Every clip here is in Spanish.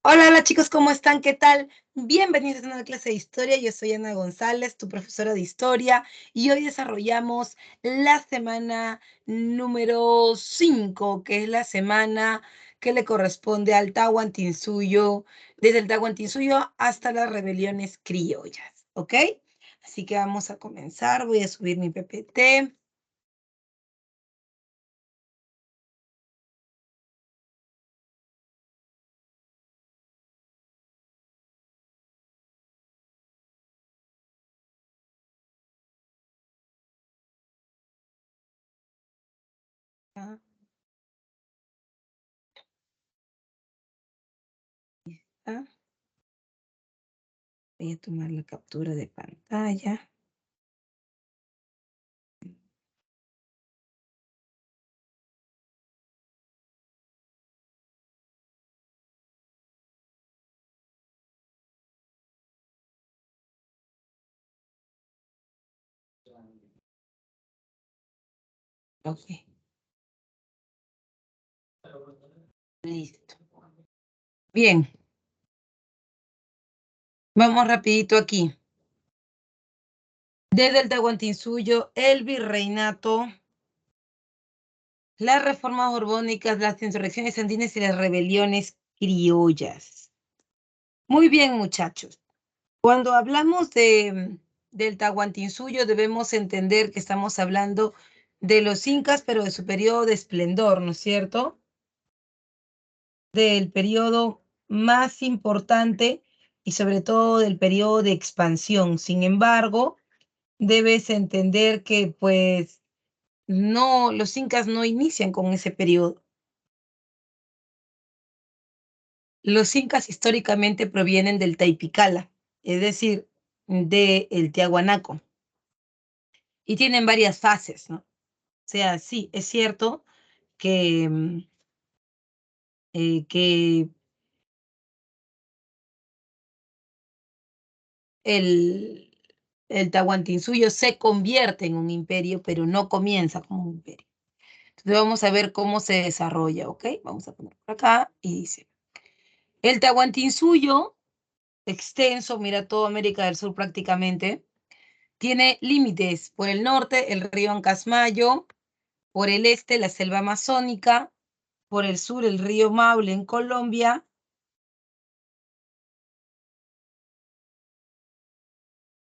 Hola, hola chicos, ¿cómo están? ¿Qué tal? Bienvenidos a una nueva clase de historia. Yo soy Ana González, tu profesora de historia, y hoy desarrollamos la semana número 5, que es la semana que le corresponde al Tahuantinsuyo, desde el Tahuantinsuyo hasta las rebeliones criollas, ¿ok? Así que vamos a comenzar. Voy a subir mi PPT. Ah, ah. Voy a tomar la captura de pantalla. Ok, listo. Bien, vamos rapidito aquí. Desde el Tahuantinsuyo, el virreinato, las reformas borbónicas, las insurrecciones andinas y las rebeliones criollas. Muy bien, muchachos. Cuando hablamos del Tahuantinsuyo, debemos entender que estamos hablando de los incas, pero de su periodo de esplendor, ¿no es cierto? Del periodo más importante y sobre todo del periodo de expansión. Sin embargo, debes entender que, pues, no, los incas no inician con ese periodo. Los incas históricamente provienen del Taipicala, es decir, del Tiahuanaco, y tienen varias fases, ¿no? O sea, sí, es cierto que, que el, el Tahuantinsuyo se convierte en un imperio, pero no comienza como un imperio. Entonces vamos a ver cómo se desarrolla, ¿ok? Vamos a poner por acá y dice, el Tahuantinsuyo extenso, mira toda América del Sur prácticamente. Tiene límites por el norte, el río Ancasmayo, por el este, la selva amazónica, por el sur, el río Maule en Colombia,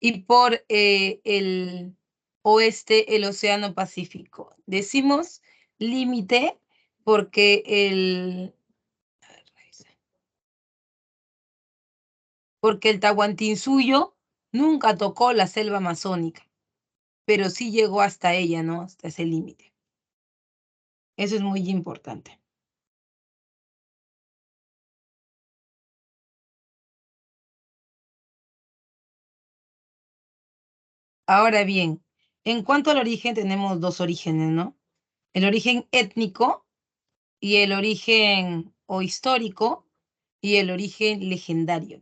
y por el oeste, el Océano Pacífico. Decimos límite porque el Tahuantinsuyo nunca tocó la selva amazónica, pero sí llegó hasta ella, ¿no? Hasta ese límite. Eso es muy importante. Ahora bien, en cuanto al origen, tenemos dos orígenes, ¿no? El origen étnico y el origen o histórico y el origen legendario.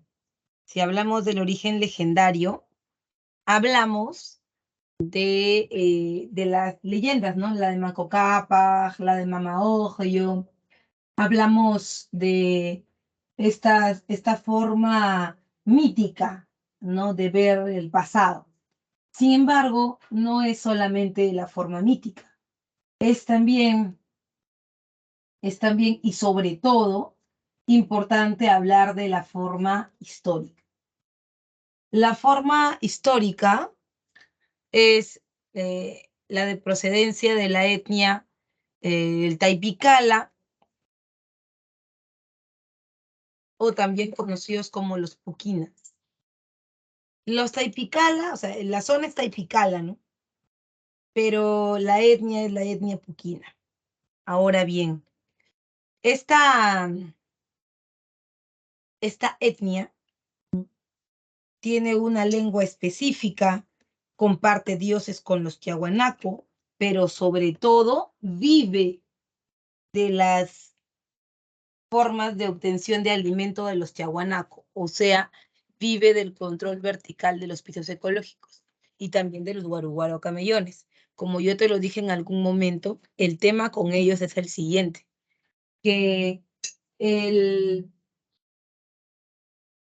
Si hablamos del origen legendario, hablamos de las leyendas, ¿no? La de Manco Cápac, la de Mama Ojo, hablamos de esta forma mítica, ¿no? De ver el pasado. Sin embargo, no es solamente la forma mítica, es también, es también y sobre todo importante hablar de la forma histórica. La forma histórica es la de procedencia de la etnia el Taipicala, o también conocidos como los Puquinas. Los Taipicala, o sea, la zona es Taipicala, ¿no? Pero la etnia es la etnia Puquina. Ahora bien, esta, esta etnia tiene una lengua específica, comparte dioses con los Tiahuanaco, pero sobre todo vive de las formas de obtención de alimento de los Tiahuanaco, o sea, vive del control vertical de los pisos ecológicos y también de los guaruguaro camellones. Como yo te lo dije en algún momento, el tema con ellos es el siguiente, que el,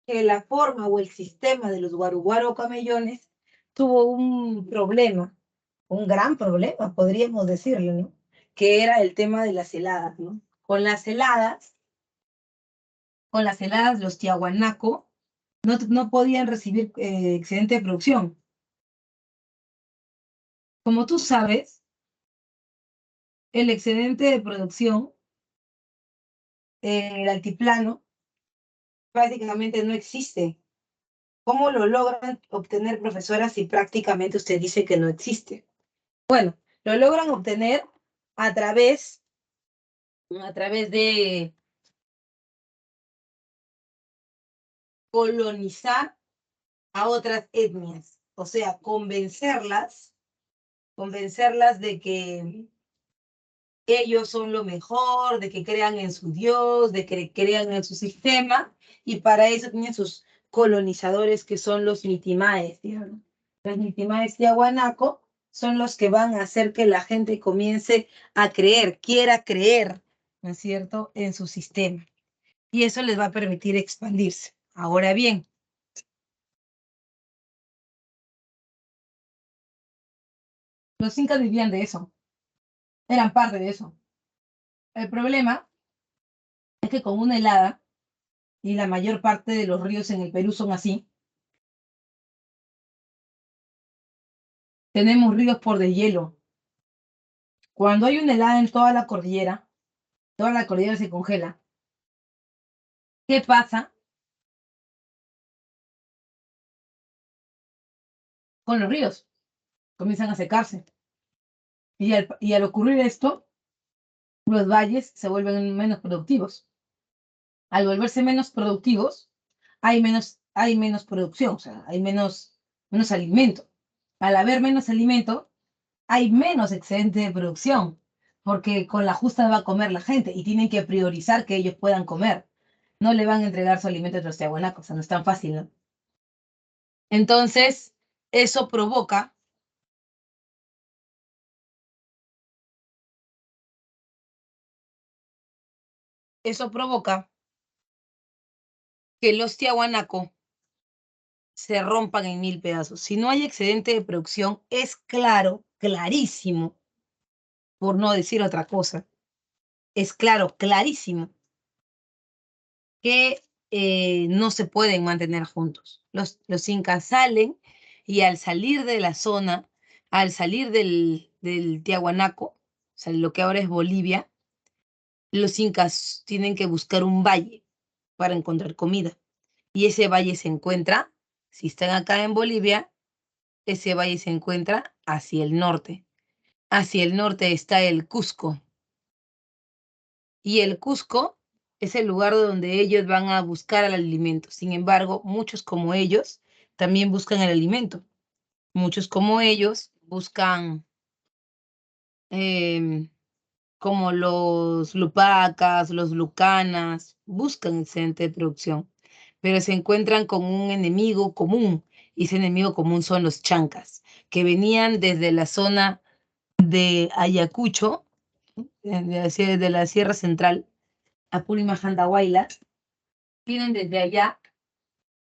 que la forma o el sistema de los guaruguaro camellones tuvo un problema, un gran problema, podríamos decirlo, ¿no? Que era el tema de las heladas, ¿no? Con las heladas, los tiahuanaco no podían recibir excedente de producción. Como tú sabes, el excedente de producción en el altiplano prácticamente no existe. ¿Cómo lo logran obtener, profesoras, si prácticamente usted dice que no existe? Bueno, lo logran obtener a través de colonizar a otras etnias, o sea, convencerlas de que ellos son lo mejor, de que crean en su Dios, de que crean en su sistema, y para eso tienen sus colonizadores que son los mitimaes, digamos. Los mitimaes de Aguanaco son los que van a hacer que la gente comience a creer, quiera creer, ¿no es cierto?, en su sistema. Y eso les va a permitir expandirse. Ahora bien, los incas vivían de eso, eran parte de eso. El problema es que con una helada, y la mayor parte de los ríos en el Perú son así, tenemos ríos por deshielo. Cuando hay una helada en toda la cordillera se congela. ¿Qué pasa con los ríos? Comienzan a secarse. Y al ocurrir esto, los valles se vuelven menos productivos. Al volverse menos productivos, hay menos producción, o sea, hay menos alimento. Al haber menos alimento, hay menos excedente de producción, porque con la justa va a comer la gente y tienen que priorizar que ellos puedan comer. No le van a entregar su alimento a los tiahuanacos, o sea, no es tan fácil, ¿no? Entonces, eso provoca, eso provoca que los tiahuanaco se rompan en mil pedazos. Si no hay excedente de producción, es claro, clarísimo, por no decir otra cosa, es claro, clarísimo, que no se pueden mantener juntos. Los incas salen y al salir de la zona, al salir del Tiahuanaco, o sea, lo que ahora es Bolivia, los incas tienen que buscar un valle para encontrar comida. Y ese valle se encuentra, si están acá en Bolivia, ese valle se encuentra hacia el norte. Hacia el norte está el Cusco. Y el Cusco es el lugar donde ellos van a buscar el alimento. Sin embargo, muchos como ellos también buscan el alimento. Muchos como ellos buscan, em, como los lupacas, los lucanas, buscan excedente de producción, pero se encuentran con un enemigo común, y ese enemigo común son los chancas, que venían desde la zona de Ayacucho, de la Sierra Central, Apurímac, Andahuaylas, vienen desde allá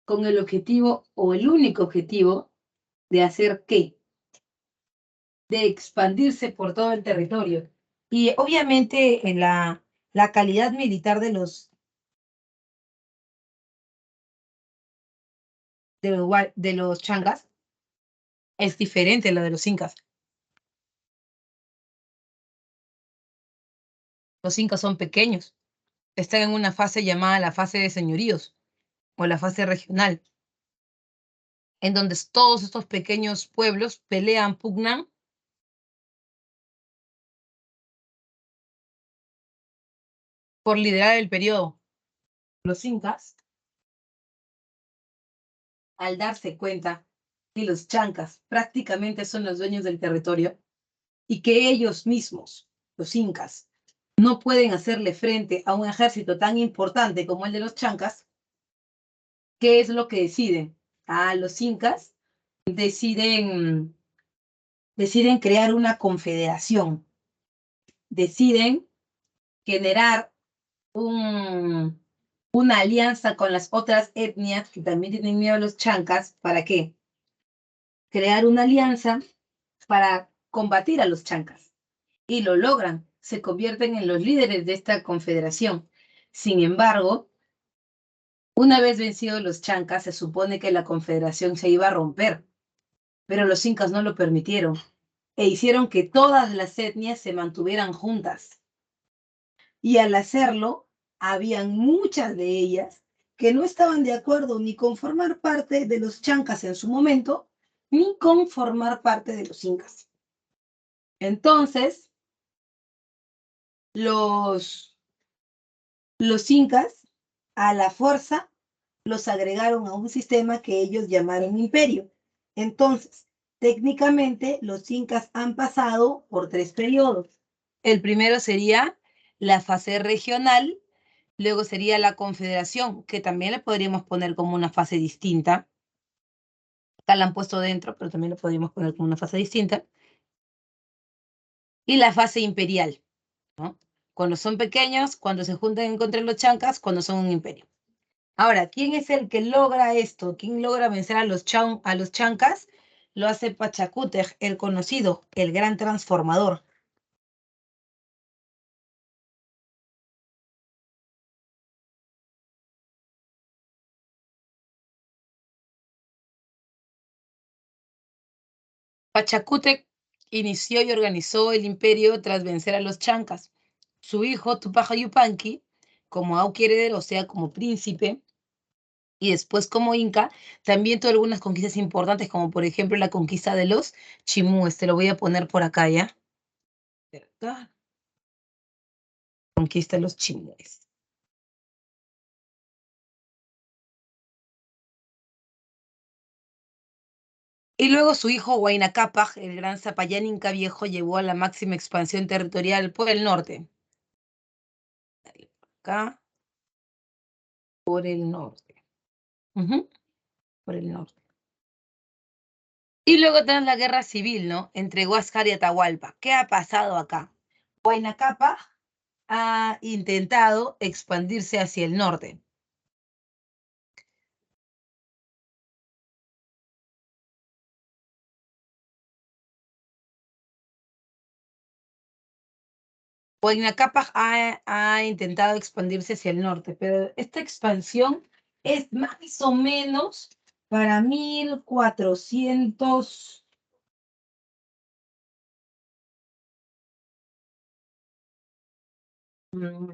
con el objetivo o el único objetivo de hacer ¿qué? De expandirse por todo el territorio. Y obviamente en la calidad militar de los changas es diferente a la de los incas. Los incas son pequeños, están en una fase llamada la fase de señoríos o la fase regional, en donde todos estos pequeños pueblos pelean, pugnan por liderar el periodo. Los incas, al darse cuenta que los chancas prácticamente son los dueños del territorio y que ellos mismos, los incas, no pueden hacerle frente a un ejército tan importante como el de los chancas, ¿qué es lo que deciden? Los incas deciden crear una confederación, deciden generar un, una alianza con las otras etnias que también tienen miedo a los chancas. ¿Para qué? Crear una alianza para combatir a los chancas. Y lo logran, se convierten en los líderes de esta confederación. Sin embargo, una vez vencidos los chancas, se supone que la confederación se iba a romper, pero los incas no lo permitieron e hicieron que todas las etnias se mantuvieran juntas. Y al hacerlo, habían muchas de ellas que no estaban de acuerdo ni con formar parte de los chancas en su momento, ni con formar parte de los incas. Entonces, los incas, a la fuerza, los agregaron a un sistema que ellos llamaron imperio. Entonces, técnicamente, los incas han pasado por 3 periodos. El primero sería la fase regional, luego sería la confederación, que también le podríamos poner como una fase distinta. Acá la han puesto dentro, pero también lo podríamos poner como una fase distinta. Y la fase imperial, ¿no? Cuando son pequeños, cuando se juntan en contra de los chancas, cuando son un imperio. Ahora, ¿quién es el que logra esto? ¿Quién logra vencer a los chancas? Lo hace Pachacútec, el conocido, el gran transformador. Pachacútec inició y organizó el imperio tras vencer a los chancas. Su hijo, Tupac Yupanqui, como Auqui heredero, o sea, como príncipe, y después como inca, también tuvo algunas conquistas importantes, como por ejemplo la conquista de los chimúes. Te lo voy a poner por acá, ¿ya? Acá, conquista de los chimúes. Y luego su hijo Huayna Cápac, el gran Zapallán Inca Viejo, llevó a la máxima expansión territorial por el norte. Acá, por el norte. Por el norte. Y luego tenemos la guerra civil, ¿no? Entre Huáscar y Atahualpa. ¿Qué ha pasado acá? Huayna Cápac ha intentado expandirse hacia el norte. Huayna Cápac ha intentado expandirse hacia el norte, pero esta expansión es más o menos para 1400.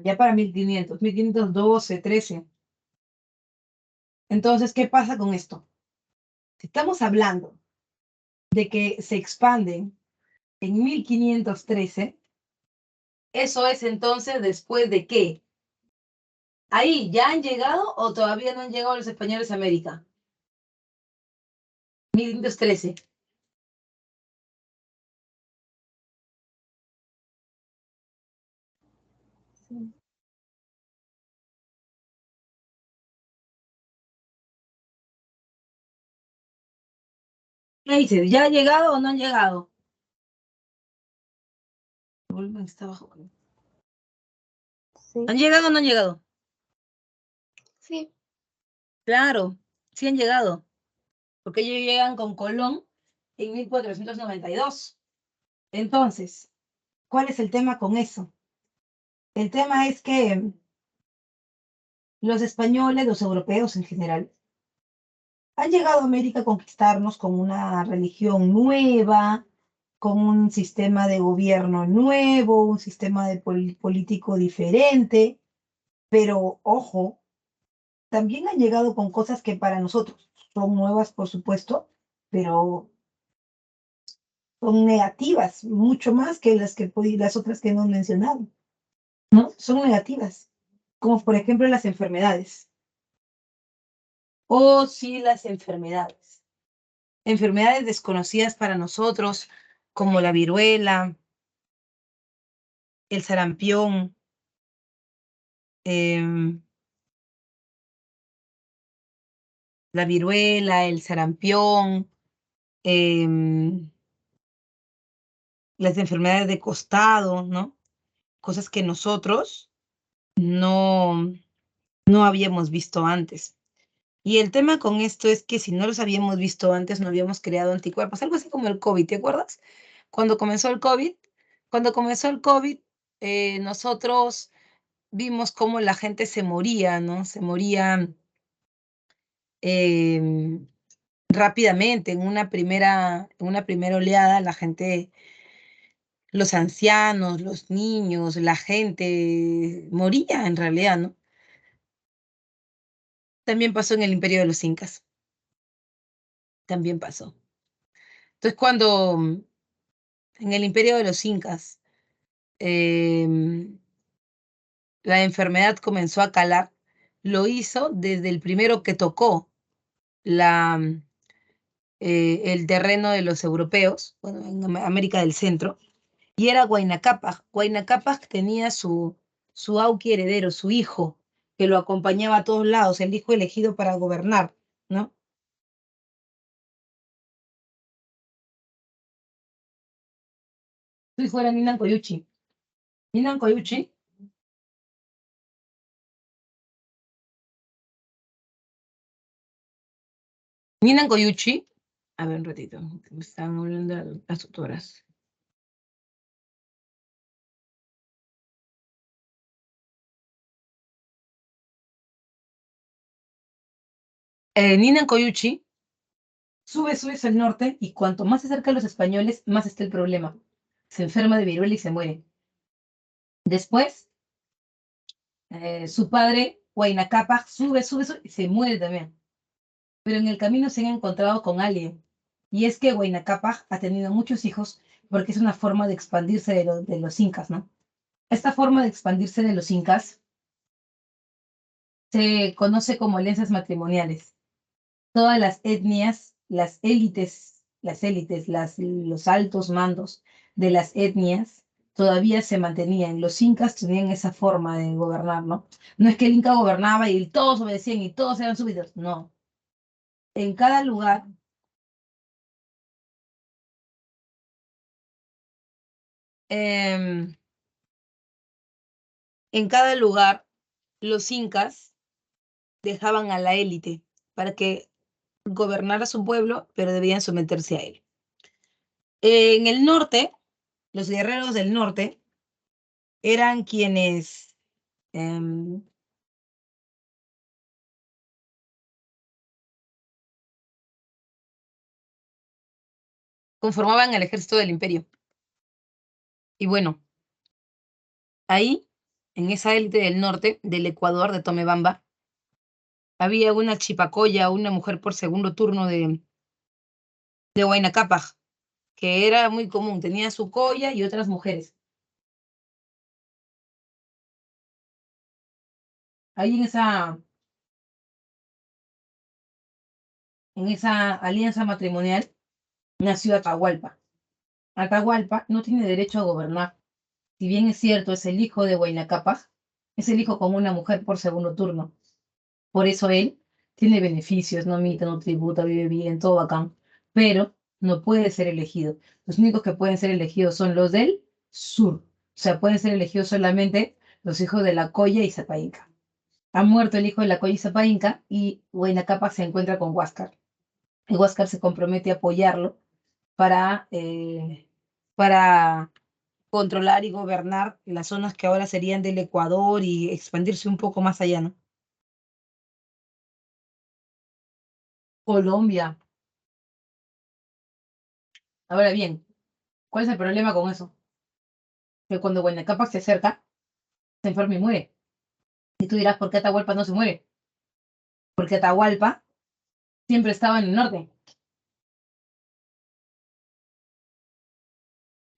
Ya para 1500, 1512, 13. Entonces, ¿qué pasa con esto? Si estamos hablando de que se expanden en 1513, eso es entonces después de qué. ¿Ahí ya han llegado o todavía no han llegado los españoles a América? 1513. Sí. ¿Qué dices? ¿Ya han llegado o no han llegado? El volumen está bajo. Sí, ¿Han llegado o no han llegado? sí. Claro, sí han llegado, porque ellos llegan con Colón en 1492. Entonces, ¿cuál es el tema con eso? El tema es que los españoles, los europeos en general, han llegado a América a conquistarnos con una religión nueva, con un sistema de gobierno nuevo, un sistema de político diferente, pero ojo, también han llegado con cosas que para nosotros son nuevas, por supuesto, pero son negativas, mucho más que las otras que hemos mencionado, ¿no? Son negativas, como por ejemplo las enfermedades. Oh, sí, las enfermedades. Enfermedades desconocidas para nosotros, como la viruela, el sarampión, em, la viruela, el sarampión, em, las enfermedades de costado, ¿no? Cosas que nosotros no, no habíamos visto antes. Y el tema con esto es que si no los habíamos visto antes, no habíamos creado anticuerpos, algo así como el COVID, ¿te acuerdas? Cuando comenzó el COVID, cuando comenzó el COVID, nosotros vimos cómo la gente se moría, ¿no? Se moría em, rápidamente. En una primera oleada, la gente, los ancianos, los niños, la gente moría en realidad, ¿no? También pasó en el Imperio de los Incas, también pasó. Entonces, cuando en el Imperio de los Incas em, la enfermedad comenzó a calar, lo hizo desde el primero que tocó la, el terreno de los europeos, bueno, en América del Centro, y era Huayna Cápac. Huayna Cápac tenía su auqui heredero, su hijo, que lo acompañaba a todos lados, el hijo elegido para gobernar, ¿no? Su hijo era Ninan Coyuchi. Ninan Coyuchi, Ninan Coyuchi, a ver un ratito, me están hablando las tutoras. Ninan Coyuchi subes al norte y cuanto más se acerca a los españoles, más está el problema. Se enferma de viruela y se muere. Después, su padre, Huayna Cápac, sube y se muere también. Pero en el camino se han encontrado con alguien. Y es que Huayna Cápac ha tenido muchos hijos porque es una forma de expandirse de los incas, ¿no? Esta forma de expandirse de los incas se conoce como alianzas matrimoniales. Todas las etnias, los altos mandos de las etnias todavía se mantenían. Los incas tenían esa forma de gobernar, ¿no? No es que el inca gobernaba y todos obedecían y todos eran súbditos, no. En cada lugar, em, en cada lugar, los incas dejaban a la élite para que gobernara su pueblo, pero debían someterse a él. En el norte, los guerreros del norte eran quienes em, conformaban el ejército del imperio. Y bueno, ahí, en esa élite del norte, del Ecuador, de Tomebamba, había una chipacoya, una mujer por segundo turno de Huayna Cápac, que era muy común, tenía su colla y otras mujeres. Ahí en esa alianza matrimonial nació Atahualpa. Atahualpa no tiene derecho a gobernar. Si bien es cierto, es el hijo de Huayna Cápac, es el hijo con una mujer por segundo turno. Por eso él tiene beneficios, no mita, no tributa, vive bien, todo bacán, pero no puede ser elegido. Los únicos que pueden ser elegidos son los del sur. O sea, pueden ser elegidos solamente los hijos de la Colla y Zapa Inca. Ha muerto el hijo de la Colla y Zapa Inca y Huayna Cápac se encuentra con Huáscar. Y Huáscar se compromete a apoyarlo para controlar y gobernar las zonas que ahora serían del Ecuador y expandirse un poco más allá, ¿no? Colombia. Ahora bien, ¿cuál es el problema con eso? Que cuando Huayna se acerca, se enferma y muere. Y tú dirás, ¿por qué Atahualpa no se muere? Porque Atahualpa siempre estaba en el norte,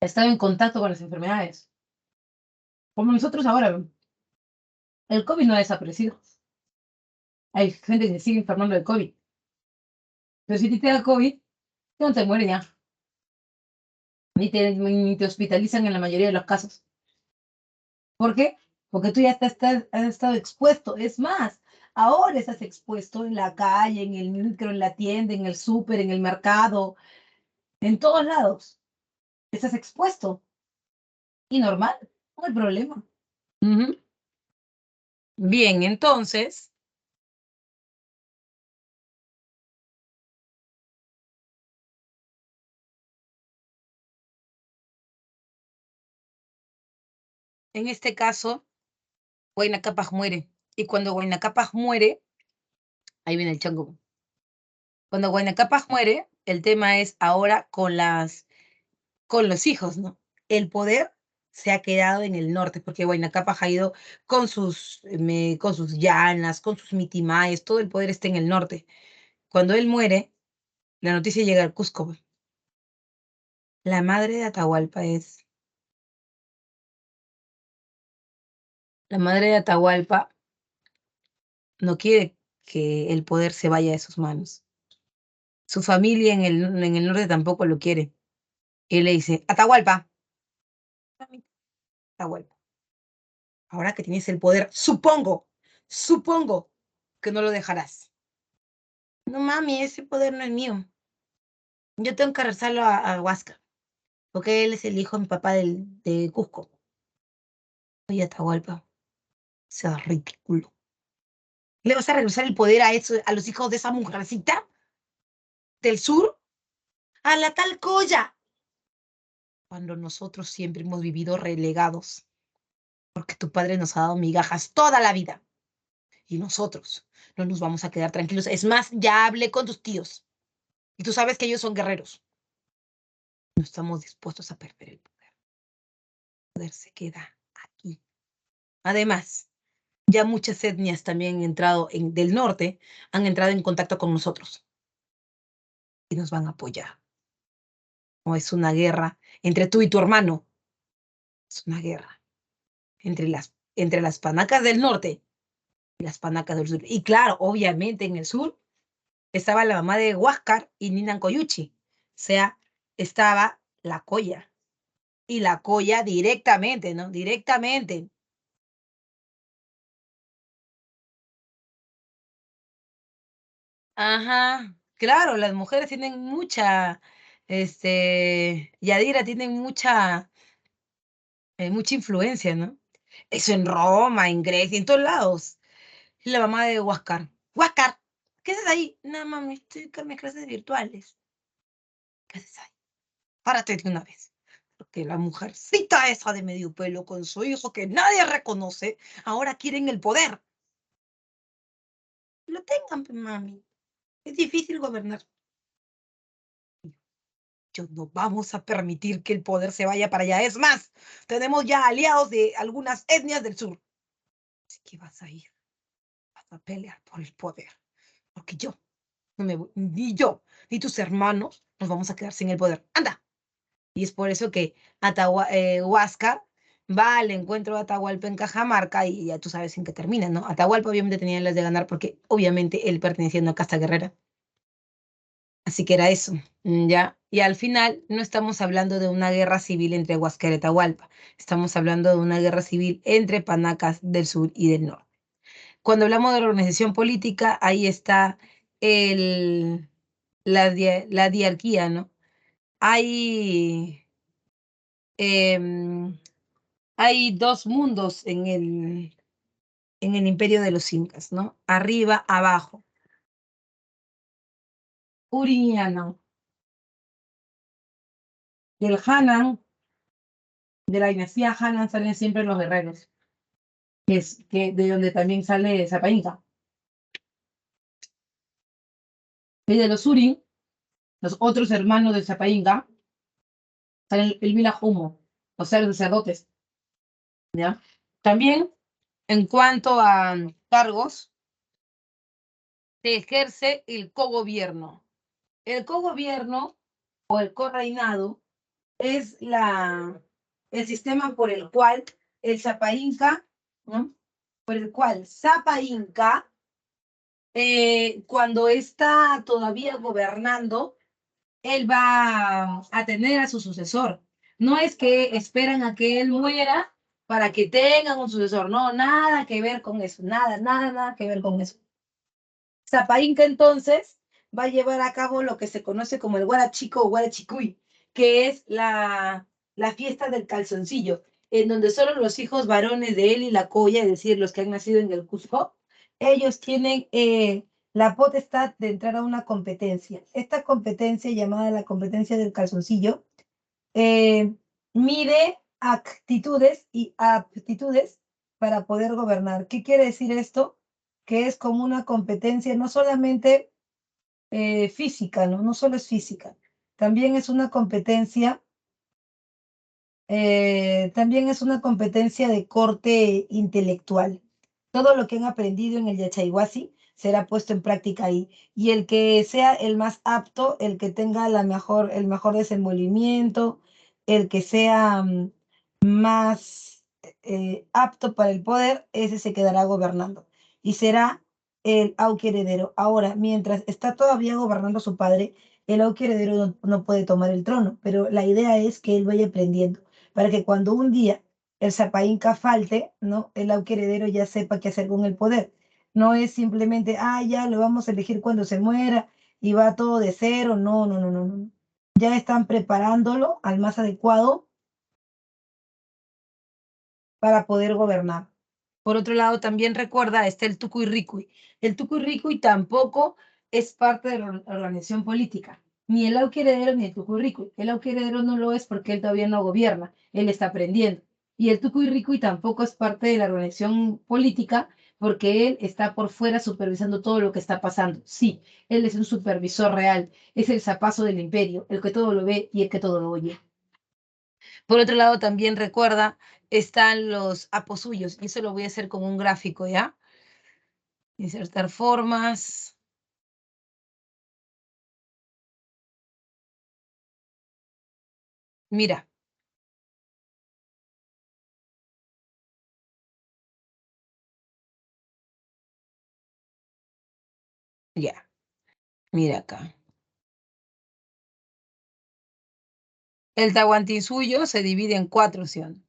estaba en contacto con las enfermedades. Como nosotros ahora, el COVID no ha desaparecido. Hay gente que se sigue enfermando de COVID. Pero si te da COVID, no te mueres ya. Ni te hospitalizan en la mayoría de los casos. ¿Por qué? Porque tú ya has estado expuesto. Es más, ahora estás expuesto en la calle, en el micro, en la tienda, en el súper, en el mercado, en todos lados. Estás expuesto. Y normal, no hay problema. Ujú. Bien, entonces, en este caso, Huayna Cápac muere. Y cuando Huayna Cápac muere, ahí viene el chango. Cuando Huayna Cápac muere, el tema es ahora con los hijos, ¿no? El poder se ha quedado en el norte, porque Huayna Cápac ha ido con sus llanas, con sus mitimayes, todo el poder está en el norte. Cuando él muere, la noticia llega al Cusco. La madre de Atahualpa es. La madre de Atahualpa no quiere que el poder se vaya de sus manos. Su familia en el norte tampoco lo quiere. Y le dice, Atahualpa, mami, Atahualpa, ahora que tienes el poder, supongo que no lo dejarás. No, mami, ese poder no es mío. Yo tengo que regresarlo a Huasca, porque él es el hijo de mi papá de Cusco. Oye, Atahualpa, sea ridículo. ¿Le vas a regresar el poder a los hijos de esa mujercita del sur? A la tal Coya. Cuando nosotros siempre hemos vivido relegados, porque tu padre nos ha dado migajas toda la vida. Y nosotros no nos vamos a quedar tranquilos. Es más, ya hablé con tus tíos. Y tú sabes que ellos son guerreros. No estamos dispuestos a perder el poder. El poder se queda aquí. Además, ya muchas etnias también del norte han entrado en contacto con nosotros y nos van a apoyar. No es una guerra entre tú y tu hermano. Es una guerra entre las panacas del norte y las panacas del sur. Y claro, obviamente en el sur estaba la mamá de Huáscar y Ninan Coyuchi. O sea, estaba la Coya. Y la Coya directamente, ¿no? Directamente. Ajá. Claro, las mujeres tienen Yadira tienen mucha influencia, ¿no? Eso en Roma, en Grecia, en todos lados. Y la mamá de Huáscar. Huáscar, ¿qué haces ahí? No, mami, estoy con mis clases virtuales. ¿Qué haces ahí? Párate de una vez. Porque la mujercita esa de medio pelo con su hijo que nadie reconoce, ahora quieren el poder. Lo tengan, pe, mami. Es difícil gobernar. Yo no vamos a permitir que el poder se vaya para allá. Es más, tenemos ya aliados de algunas etnias del sur. Así que vas a ir, vas a pelear por el poder. Porque yo, no me voy, ni yo, ni tus hermanos nos vamos a quedar sin el poder. ¡Anda! Y es por eso que Huáscar va al encuentro de Atahualpa en Cajamarca y ya tú sabes en qué termina, ¿no? Atahualpa obviamente tenía las de ganar porque obviamente él pertenecía a una casta guerrera. Así que era eso, ¿ya? Y al final no estamos hablando de una guerra civil entre Huáscar y Atahualpa, estamos hablando de una guerra civil entre panacas del sur y del norte. Cuando hablamos de la organización política, ahí está la diarquía, ¿no? Hay em, hay dos mundos en el imperio de los incas, ¿no? Arriba, abajo. Uriñano, del Hanan, de la dinastía Hanan salen siempre los guerreros, de donde también sale Zapainca. Y de los Urin, los otros hermanos de Zapainca, salen el Vilajumo, o sea, los sacerdotes, ¿ya? También, en cuanto a cargos, se ejerce el cogobierno. El cogobierno o el correinado es el sistema por el cual el Zapa Inca, ¿no? Por el cual Zapa Inca, cuando está todavía gobernando, él va a tener a su sucesor. No es que esperan a que él muera para que tengan un sucesor, no, nada que ver con eso, nada que ver con eso. Zapa Inca entonces va a llevar a cabo lo que se conoce como el Huarachico o Huarachicuy, que es la fiesta del calzoncillo. en donde solo los hijos varones de él y la Coya, es decir, los que han nacido en el Cusco, ellos tienen la potestad de entrar a una competencia. Esta competencia, llamada la competencia del calzoncillo, mide actitudes y aptitudes para poder gobernar. ¿Qué quiere decir esto? Que es como una competencia no solamente física, ¿no? No solo es física, también es una competencia de corte intelectual. Todo lo que han aprendido en el Yachaywasi será puesto en práctica ahí. Y el que sea el más apto, el que tenga el mejor desenvolvimiento, el que sea más apto para el poder, ese se quedará gobernando. Y será el Auqui heredero. Ahora, mientras está todavía gobernando su padre, el Auqui heredero no puede tomar el trono, pero la idea es que él vaya aprendiendo para que cuando un día el Sapa Inca falte, ¿no? El Auqui heredero ya sepa qué hacer con el poder. No es simplemente, ya lo vamos a elegir cuando se muera y va todo de cero. No, no, no, no, no. Ya están preparándolo al más adecuado para poder gobernar. Por otro lado, también recuerda, está el Tucuy-Ricuy. El Tucuy-Ricuy tampoco es parte de la organización política, ni el Auqui heredero ni el Tucuy-Ricuy. El Auqui heredero no lo es porque él todavía no gobierna, él está aprendiendo. Y el Tucuy-Ricuy tampoco es parte de la organización política porque él está por fuera supervisando todo lo que está pasando. Sí, él es un supervisor real, es el zapazo del imperio, el que todo lo ve y el que todo lo oye. Por otro lado, también recuerda, están los aposuyos, y eso lo voy a hacer con un gráfico, ¿ya? Insertar formas. Mira. Ya, mira acá. El Tahuantinsuyo se divide en 4, ¿sí o no?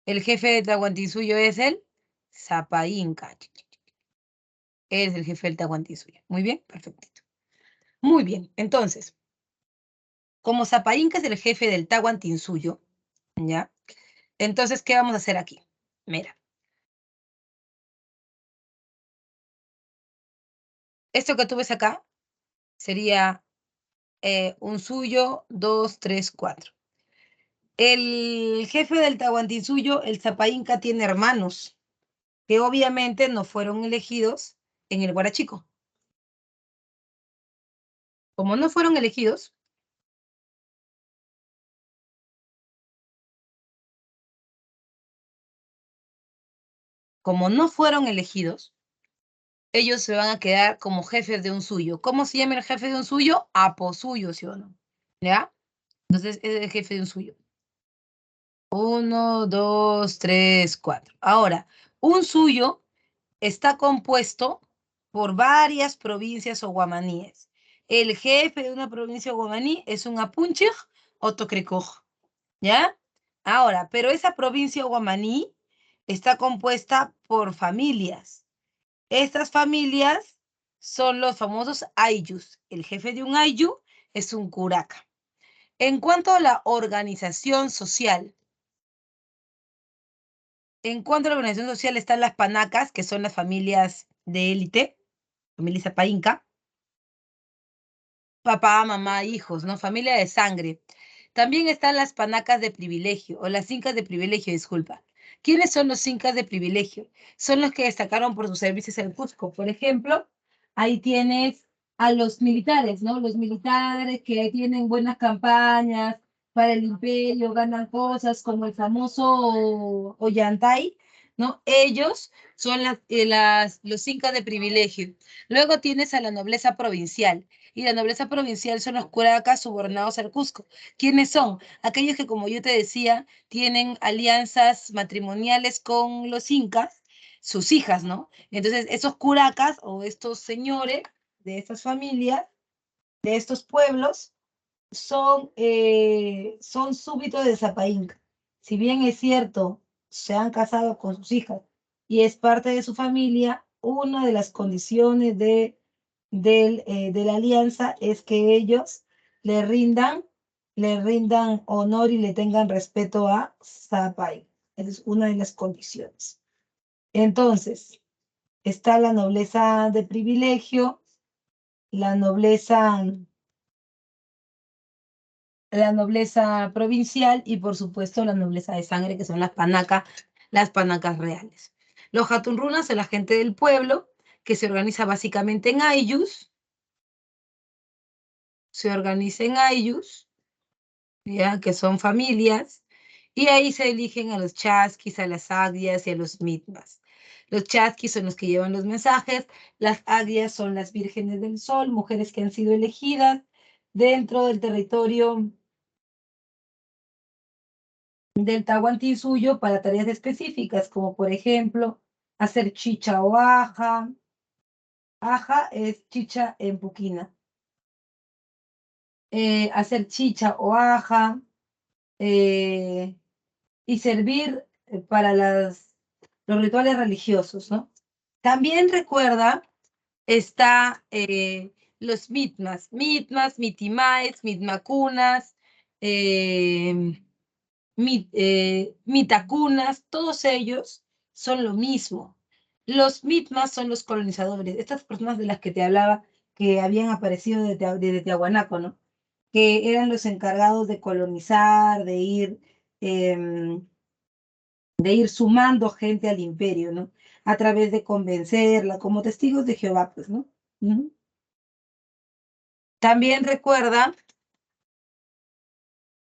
El jefe de Tahuantinsuyo es el Sapa Inca. Él es el jefe del Tahuantinsuyo. Muy bien, perfectito. Muy bien, entonces, como Sapa Inca es el jefe del Tahuantinsuyo, ¿ya? Entonces, ¿qué vamos a hacer aquí? Mira. Esto que tú ves acá sería un suyo, 2, 3, 4. El jefe del Tahuantinsuyo, el Sapa Inca, tiene hermanos que obviamente no fueron elegidos en el Huarachico. Como no fueron elegidos, ellos se van a quedar como jefes de un suyo. ¿Cómo se llama el jefe de un suyo? Aposuyo, ¿sí o no? ¿Ya? Entonces es el jefe de un suyo. 1, 2, 3, 4. Ahora, un suyo está compuesto por varias provincias o guamaníes. El jefe de una provincia guamaní es un apunchej o tocrecoj, ¿ya? Ahora, pero esa provincia guamaní está compuesta por familias. Estas familias son los famosos ayllus. El jefe de un ayllu es un curaca. En cuanto a la organización social, están las panacas, que son las familias de élite, familia zapainca, papá, mamá, hijos, ¿no? Familia de sangre. También están las panacas de privilegio, o las incas de privilegio, disculpa. ¿Quiénes son los incas de privilegio? Son los que destacaron por sus servicios en Cusco. Por ejemplo, ahí tienes a los militares, ¿no? Los militares que tienen buenas campañas para el imperio, ganan cosas como el famoso Ollantay, ¿no? Ellos son los incas de privilegio. Luego tienes a la nobleza provincial y la nobleza provincial son los curacas subornados al Cusco. ¿Quiénes son? Aquellos que, como yo te decía, tienen alianzas matrimoniales con los incas, sus hijas, ¿no? Entonces, esos curacas o estos señores de estas familias, de estos pueblos, son súbditos de Sapa Inca. Si bien es cierto, se han casado con sus hijas y es parte de su familia, una de las condiciones de la alianza es que ellos le rindan le rindan honor y le tengan respeto a Sapai. Esa es una de las condiciones. Entonces, está la nobleza de privilegio, la nobleza provincial y, por supuesto, la nobleza de sangre, que son las panacas reales. Los Hatunrunas son la gente del pueblo, que se organiza básicamente en ayllus. Se organiza en ayllus, ¿ya? Que son familias, y ahí se eligen a los chasquis, a las aguias y a los mitmas. Los chasquis son los que llevan los mensajes, las aguias son las vírgenes del sol, mujeres que han sido elegidas dentro del territorio del Tahuantinsuyo para tareas específicas, como por ejemplo, hacer chicha o aja. Aja es chicha en puquina. Hacer chicha o aja, y servir para los rituales religiosos, ¿no? También recuerda, está los mitimaes, mitmacunas, mitacunas, todos ellos son lo mismo. Los mitmas son los colonizadores, estas personas de las que te hablaba que habían aparecido desde Tiahuanaco, ¿no? Que eran los encargados de colonizar, de ir sumando gente al imperio, ¿no? A través de convencerla, como testigos de Jehová, pues, ¿no? Ujú. También recuerda,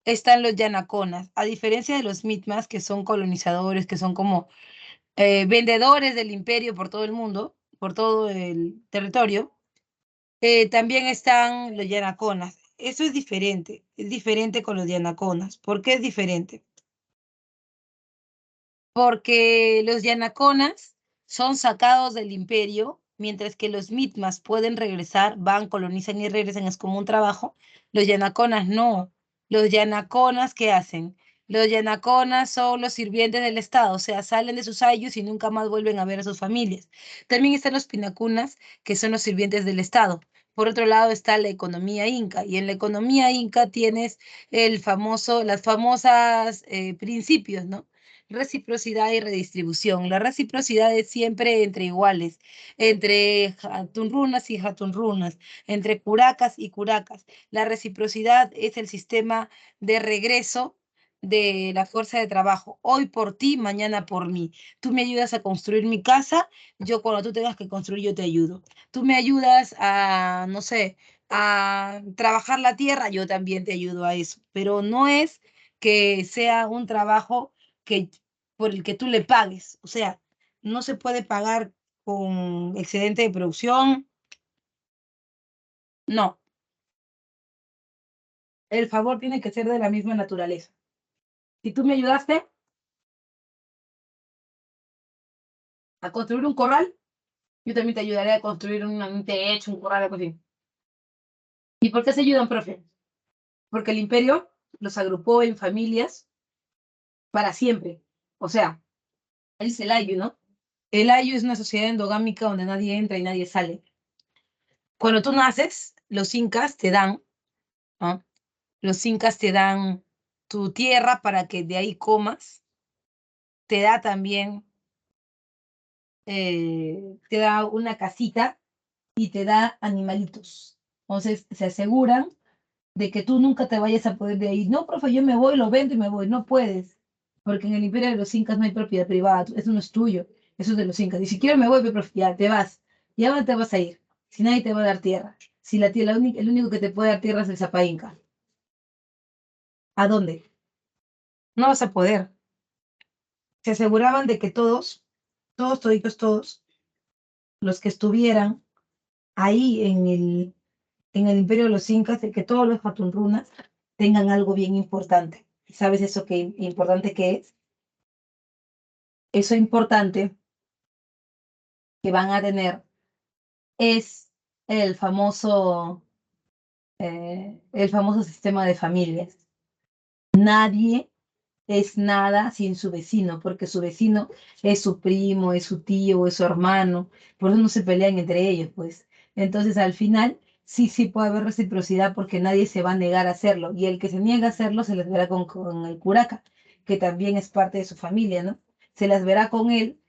están los yanaconas, a diferencia de los mitmas, que son colonizadores, que son como vendedores del imperio por todo el mundo, por todo el territorio, también están los yanaconas. Eso es diferente con los yanaconas. ¿Por qué es diferente? Porque los yanaconas son sacados del imperio, mientras que los mitmas pueden regresar, van, colonizan y regresan, es como un trabajo. Los yanaconas no. Los yanaconas, ¿qué hacen? Los yanaconas son los sirvientes del Estado, o sea, salen de sus ayllus y nunca más vuelven a ver a sus familias. También están los pinacunas, que son los sirvientes del Estado. Por otro lado está la economía inca, y en la economía inca tienes las famosas principios, ¿no? Reciprocidad y redistribución. La reciprocidad es siempre entre iguales, entre jatunrunas y jatunrunas, entre curacas y curacas. La reciprocidad es el sistema de regreso de la fuerza de trabajo. Hoy por ti, mañana por mí. Tú me ayudas a construir mi casa, yo cuando tú tengas que construir, yo te ayudo. Tú me ayudas a, no sé, a trabajar la tierra, yo también te ayudo a eso. Pero no es que sea un trabajo que, por el que tú le pagues. O sea, no se puede pagar con excedente de producción. No, el favor tiene que ser de la misma naturaleza. Si tú me ayudaste a construir un corral, yo también te ayudaré a construir un techo, un corral, algo así. ¿Y por qué se ayudan, profe? Porque el imperio los agrupó en familias para siempre. O sea, es el ayu, ¿no? El ayu es una sociedad endogámica donde nadie entra y nadie sale. Cuando tú naces, los incas te dan, ¿no? Los incas te dan tu tierra para que de ahí comas, te da también, te da una casita y te da animalitos. Entonces se aseguran de que tú nunca te vayas a poder de ahí. No, profe, yo me voy, lo vendo y me voy. No puedes, porque en el imperio de los incas no hay propiedad privada, eso no es tuyo, eso es de los incas. Y si quiero me voy, profe, ya te vas. ¿Y a dónde te vas a ir? Si nadie te va a dar tierra. Si la tierra, el único que te puede dar tierra es el Zapa Inca. ¿A dónde? No vas a poder. Se aseguraban de que todos, los que estuvieran ahí en el imperio de los incas, de que todos los Hatunrunas tengan algo bien importante. ¿Sabes eso qué importante que es? Eso importante que van a tener es el famoso, el famoso sistema de familias. Nadie es nada sin su vecino, porque su vecino es su primo, es su tío, es su hermano, por eso no se pelean entre ellos, pues. Entonces, al final, sí puede haber reciprocidad porque nadie se va a negar a hacerlo. Y el que se niega a hacerlo se les verá con el curaca, que también es parte de su familia, ¿no? Se las verá con él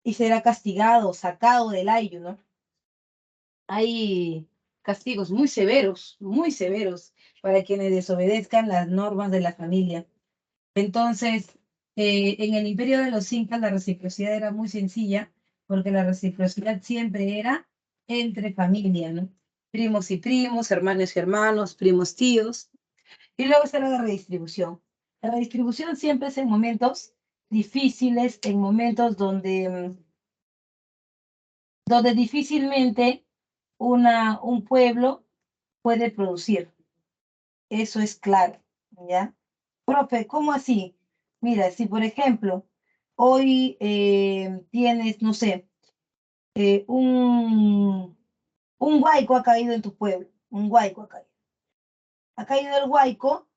y será castigado, sacado del ayo, ¿no? Hay castigos muy severos para quienes desobedezcan las normas de la familia. Entonces, en el imperio de los incas la reciprocidad era muy sencilla, porque la reciprocidad siempre era entre familia, ¿no? Primos y primos, hermanos y hermanos, primos tíos. Y luego está la redistribución. La redistribución siempre es en momentos difíciles, en momentos donde difícilmente un pueblo puede producir. Eso es claro, ¿ya? Profe, ¿cómo así? Mira, si por ejemplo hoy tienes, no sé, un huaico ha caído en tu pueblo, un huaico ha caído. Ha caído el huaico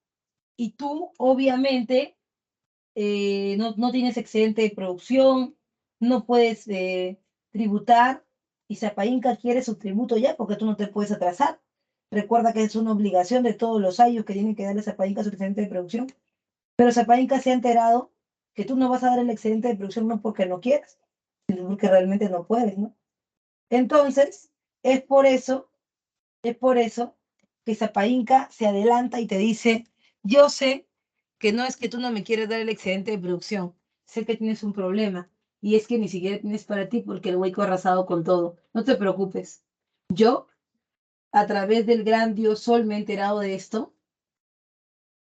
y tú obviamente no tienes excedente de producción, no puedes tributar y Zapainca quiere su tributo ya porque tú no te puedes atrasar. Recuerda que es una obligación de todos los años que tienen que darle a Zapainca su excedente de producción. Pero Zapainca se ha enterado que tú no vas a dar el excedente de producción no porque no quieras, sino porque realmente no puedes, ¿no? Entonces, es por eso, es por eso que Zapainca se adelanta y te dice, yo sé que no es que tú no me quieres dar el excedente de producción, sé que tienes un problema y es que ni siquiera tienes para ti porque el hueco ha arrasado con todo. No te preocupes. Yo, a través del gran dios Sol, me he enterado de esto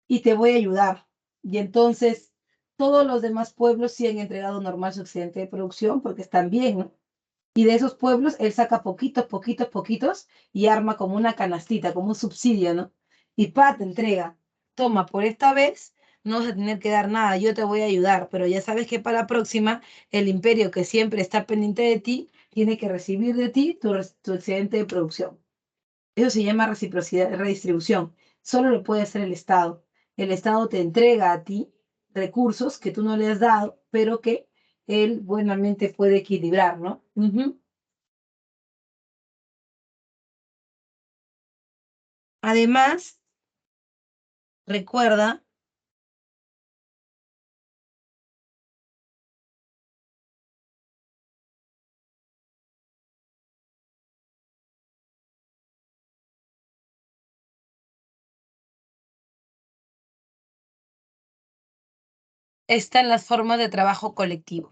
y te voy a ayudar. Y entonces todos los demás pueblos sí han entregado normal su excedente de producción porque están bien, ¿no? Y de esos pueblos él saca poquitos y arma como una canastita, como un subsidio, ¿no? Y te entrega, toma, por esta vez no vas a tener que dar nada, yo te voy a ayudar, pero ya sabes que para la próxima el imperio que siempre está pendiente de ti tiene que recibir de ti tu excedente de producción. Eso se llama reciprocidad, redistribución. Solo lo puede hacer el Estado. El Estado te entrega a ti recursos que tú no le has dado, pero que él buenamente puede equilibrar, ¿no? Además, recuerda, están las formas de trabajo colectivo.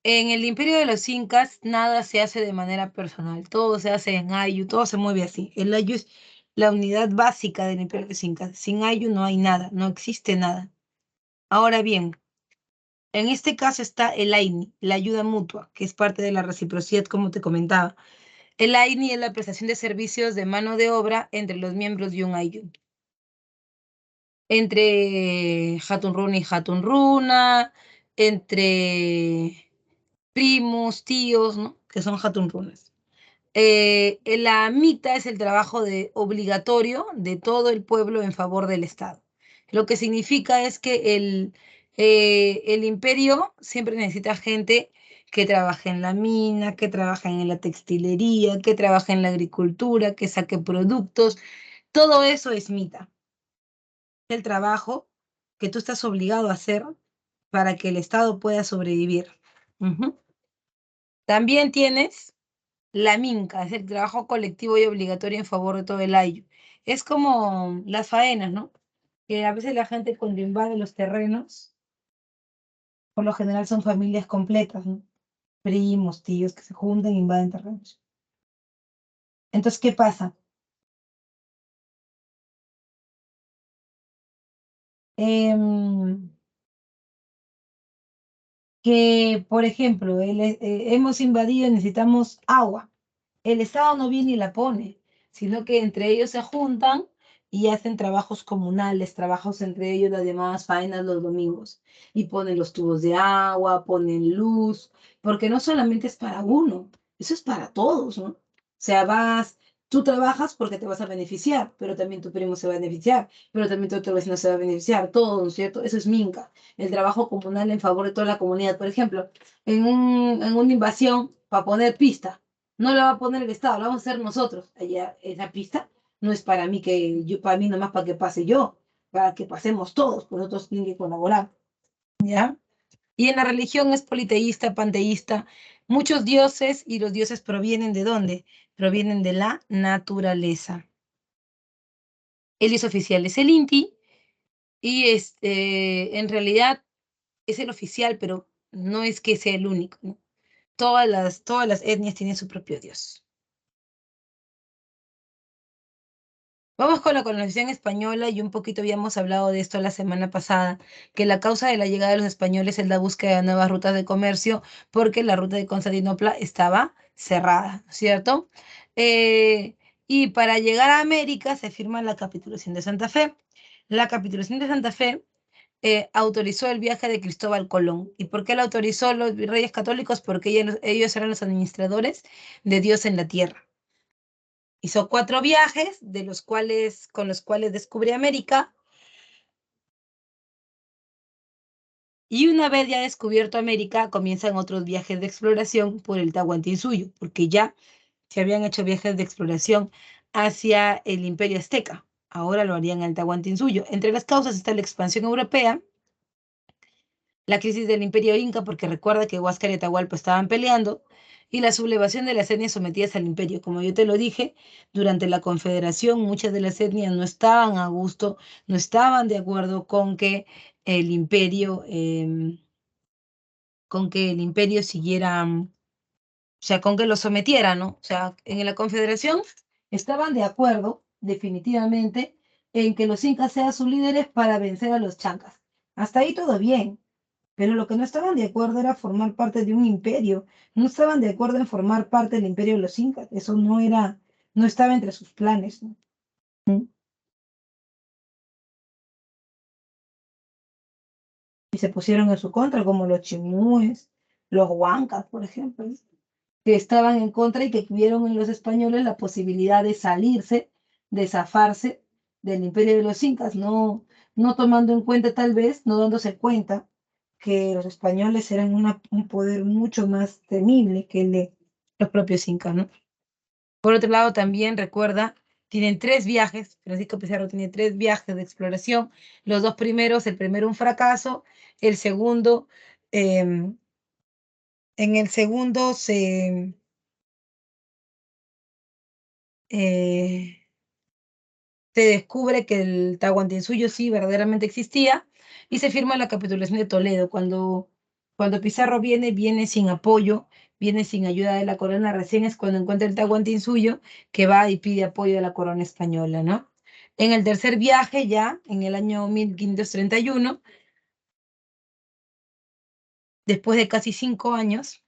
En el imperio de los incas, nada se hace de manera personal, todo se hace en ayu, todo se mueve así. El ayu es la unidad básica del imperio de los incas. Sin ayu no hay nada, no existe nada. Ahora bien, en este caso está el AINI, la ayuda mutua, que es parte de la reciprocidad, como te comentaba. El AINI es la prestación de servicios de mano de obra entre los miembros de un ayu. Entre Hatunruna y Hatunruna, entre primos, tíos, ¿no? Que son Hatunrunas. La mita es el trabajo obligatorio de todo el pueblo en favor del Estado. Lo que significa es que el imperio siempre necesita gente que trabaje en la mina, que trabaje en la textilería, que trabaje en la agricultura, que saque productos. Todo eso es mita. El trabajo que tú estás obligado a hacer para que el Estado pueda sobrevivir. Ujú. También tienes la minca, es el trabajo colectivo y obligatorio en favor de todo el ayllu. Es como las faenas, ¿no? Que a veces la gente cuando invade los terrenos, por lo general son familias completas, ¿no? Primos, tíos que se juntan e invaden terrenos. Entonces, ¿qué pasa? Em, que, por ejemplo, hemos invadido y necesitamos agua. El Estado no viene y la pone, sino que entre ellos se juntan y hacen trabajos comunales, trabajos entre ellos, las llamadas faenas los domingos, y ponen los tubos de agua, ponen luz, porque no solamente es para uno, eso es para todos, ¿no? O sea, tú trabajas porque te vas a beneficiar, pero también tu primo se va a beneficiar, pero también tu otro vecino se va a beneficiar, todo, ¿no es cierto? Eso es Minca, el trabajo comunal en favor de toda la comunidad. Por ejemplo, en una invasión, para poner pista, No la va a poner el Estado, la vamos a hacer nosotros. Allá, esa pista no es para mí para mí nomás para que pase yo, para que pasemos todos, pues nosotros tienen que colaborar, ¿ya? Y en la religión es politeísta, panteísta, muchos dioses, y los dioses provienen ¿de dónde? Provienen de la naturaleza. El dios oficial es el Inti, y en realidad es el oficial, pero no es que sea el único, ¿no? Todas las etnias tienen su propio dios. Vamos con la colonización española y un poquito habíamos hablado de esto la semana pasada, que la causa de la llegada de los españoles es la búsqueda de nuevas rutas de comercio porque la ruta de Constantinopla estaba cerrada, ¿cierto? Eh, y para llegar a América se firma la capitulación de Santa Fe. La capitulación de Santa Fe autorizó el viaje de Cristóbal Colón. ¿Y por qué lo autorizó los virreyes católicos? Porque ellos eran los administradores de Dios en la tierra. Hizo 4 viajes, con los cuales descubre América, y una vez ya descubierto América, comienzan otros viajes de exploración por el Tahuantinsuyo, porque ya se habían hecho viajes de exploración hacia el Imperio Azteca. Ahora lo harían al Tahuantinsuyo. Entre las causas está la expansión europea, la crisis del Imperio Inca, porque recuerda que Huáscar y Atahualpa estaban peleando, y la sublevación de las etnias sometidas al imperio. Como yo te lo dije, durante la Confederación muchas de las etnias no estaban a gusto, no estaban de acuerdo el imperio, con que el imperio siguiera, o sea, con que lo sometiera, ¿no? O sea, en la Confederación estaban de acuerdo, definitivamente, en que los incas sean sus líderes para vencer a los chancas. Hasta ahí todo bien. Pero lo que no estaban de acuerdo era formar parte de un imperio. No estaban de acuerdo en formar parte del imperio de los incas. Eso no estaba entre sus planes, ¿no? Y se pusieron en su contra, como los chimúes, los huancas, por ejemplo, ¿no? Que estaban en contra y que vieron en los españoles la posibilidad de salirse, de zafarse del imperio de los incas, no tomando en cuenta tal vez, no dándose cuenta que los españoles eran un poder mucho más temible que el de los propios incas, ¿no? Por otro lado, también recuerda, tienen 3 viajes, Francisco Pizarro tiene 3 viajes de exploración, los 2 primeros, el primero un fracaso, el segundo, en el segundo eh, se descubre que el Tahuantinsuyo sí verdaderamente existía y se firma la capitulación de Toledo. Cuando Pizarro viene sin apoyo, viene sin ayuda de la corona, recién es cuando encuentra el Tahuantinsuyo que va y pide apoyo de la corona española, ¿no? En el tercer viaje, ya en el año 1531, después de casi 5 años,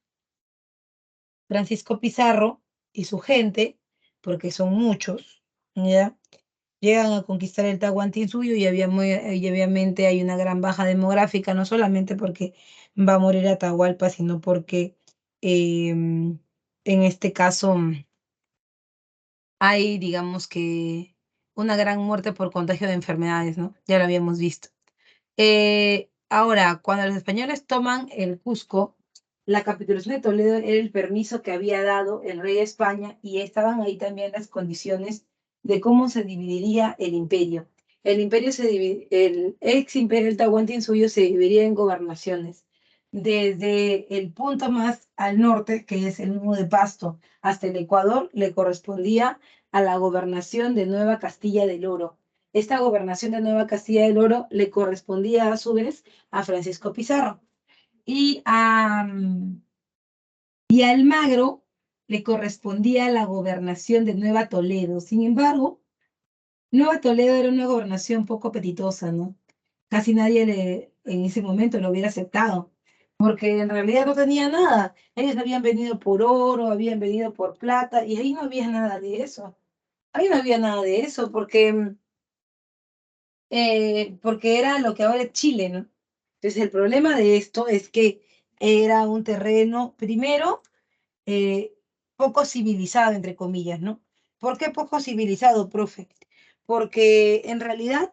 Francisco Pizarro y su gente, porque son muchos, ¿ya? Llegan a conquistar el Tahuantinsuyo y obviamente hay una gran baja demográfica, no solamente porque va a morir Atahualpa, sino porque en este caso hay, digamos que, una gran muerte por contagio de enfermedades, ¿no? Ya lo habíamos visto. Ahora, cuando los españoles toman el Cusco, la capitulación de Toledo era el permiso que había dado el rey de España y estaban ahí también las condiciones de cómo se dividiría el imperio. El ex imperio del Tahuantinsuyo se dividiría en gobernaciones. Desde el punto más al norte, que es el Nudo de Pasto, hasta el Ecuador, le correspondía a la gobernación de Nueva Castilla del Oro. Esta gobernación de Nueva Castilla del Oro le correspondía a su vez a Francisco Pizarro. Y y a Almagro le correspondía la gobernación de Nueva Toledo. Sin embargo, Nueva Toledo era una gobernación poco apetitosa, ¿no? Casi nadie en ese momento lo hubiera aceptado, porque en realidad no tenía nada. Ellos habían venido por oro, habían venido por plata, y ahí no había nada de eso. Ahí no había nada de eso, porque era lo que ahora es Chile, ¿no? Entonces el problema de esto es que era un terreno, primero, eh, poco civilizado, entre comillas, ¿no? ¿Por qué poco civilizado, profe? Porque en realidad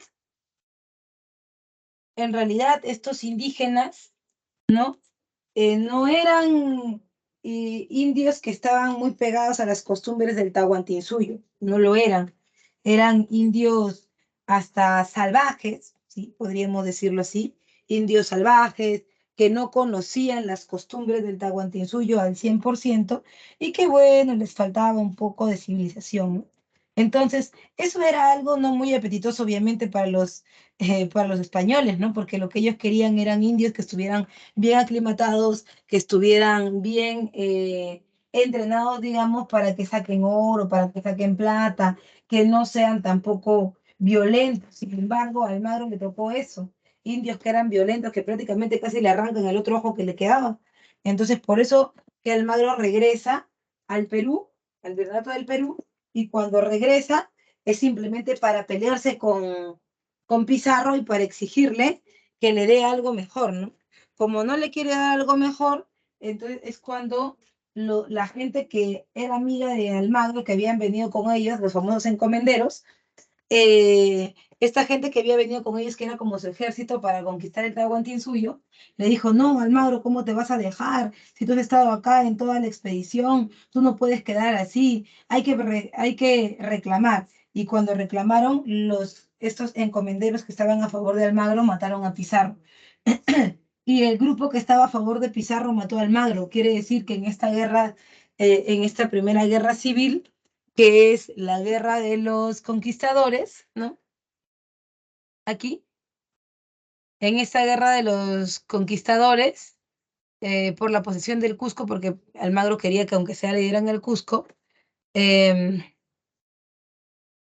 estos indígenas, ¿no? No eran indios que estaban muy pegados a las costumbres del Tahuantinsuyo, no lo eran. Eran indios hasta salvajes, ¿sí? Podríamos decirlo así, indios salvajes que no conocían las costumbres del Tahuantinsuyo al 100% y que, bueno, les faltaba un poco de civilización, ¿no? Entonces, eso era algo no muy apetitoso, obviamente, para los españoles, ¿no? Porque lo que ellos querían eran indios que estuvieran bien aclimatados, que estuvieran bien entrenados, digamos, para que saquen oro, para que saquen plata, que no sean tampoco violentos. Sin embargo, a Almagro le tocó eso. Indios que eran violentos, que prácticamente casi le arrancan el otro ojo que le quedaba. Entonces, por eso que Almagro regresa al Perú, al virreinato del Perú, y cuando regresa es simplemente para pelearse con Pizarro y para exigirle que le dé algo mejor, ¿no? Como no le quiere dar algo mejor, entonces es cuando la gente que era amiga de Almagro, que habían venido con ellos, los famosos encomenderos, esta gente que había venido con ellos, que era como su ejército para conquistar el Tahuantinsuyo, le dijo, no, Almagro, ¿cómo te vas a dejar? Si tú has estado acá en toda la expedición, tú no puedes quedar así, hay que reclamar. Y cuando reclamaron, estos encomenderos que estaban a favor de Almagro mataron a Pizarro. Y el grupo que estaba a favor de Pizarro mató a Almagro. Quiere decir que en esta guerra, en esta primera guerra civil, que es la guerra de los conquistadores, ¿no? Aquí, en esta guerra de los conquistadores, por la posesión del Cusco, porque Almagro quería que aunque sea le dieran el Cusco, eh,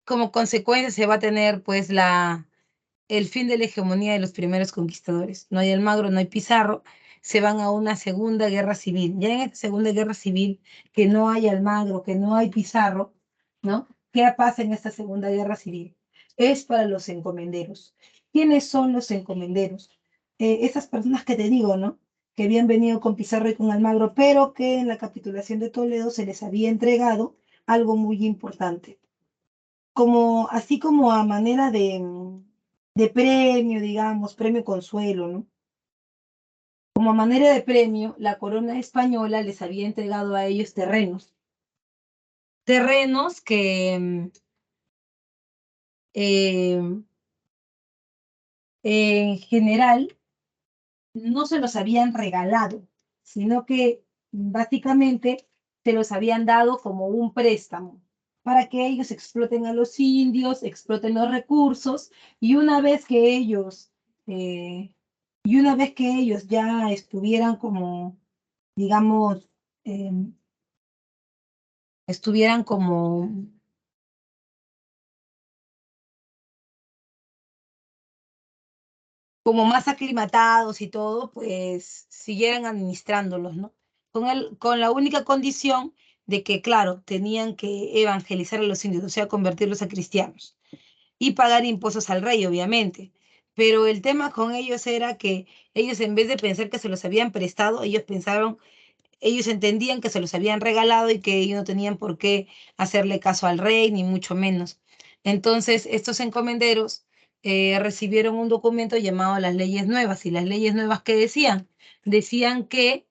como consecuencia se va a tener pues el fin de la hegemonía de los primeros conquistadores. No hay Almagro, no hay Pizarro, se van a una segunda guerra civil. Ya en esta segunda guerra civil, que no hay Almagro, que no hay Pizarro, ¿no? ¿Qué pasa en esta segunda guerra civil? Es para los encomenderos. ¿Quiénes son los encomenderos? Esas personas que te digo, ¿no? Que habían venido con Pizarro y con Almagro, pero que en la capitulación de Toledo se les había entregado algo muy importante como, así como a manera de premio, digamos, premio consuelo, ¿no? Como a manera de premio, la corona española les había entregado a ellos terrenos. Terrenos que eh, en general no se los habían regalado, sino que básicamente se los habían dado como un préstamo para que ellos exploten a los indios, exploten los recursos y eh, una vez que ellos ya estuvieran como, digamos, eh, estuvieran como más aclimatados y todo, pues siguieran administrándolos, ¿no? Con la única condición de que, claro, tenían que evangelizar a los indios, o sea, convertirlos a cristianos y pagar impuestos al rey, obviamente. Pero el tema con ellos era que ellos, en vez de pensar que se los habían prestado, ellos entendían que se los habían regalado y que ellos no tenían por qué hacerle caso al rey, ni mucho menos. Entonces, estos encomenderos recibieron un documento llamado las leyes nuevas. ¿Y las leyes nuevas qué decían? Decían que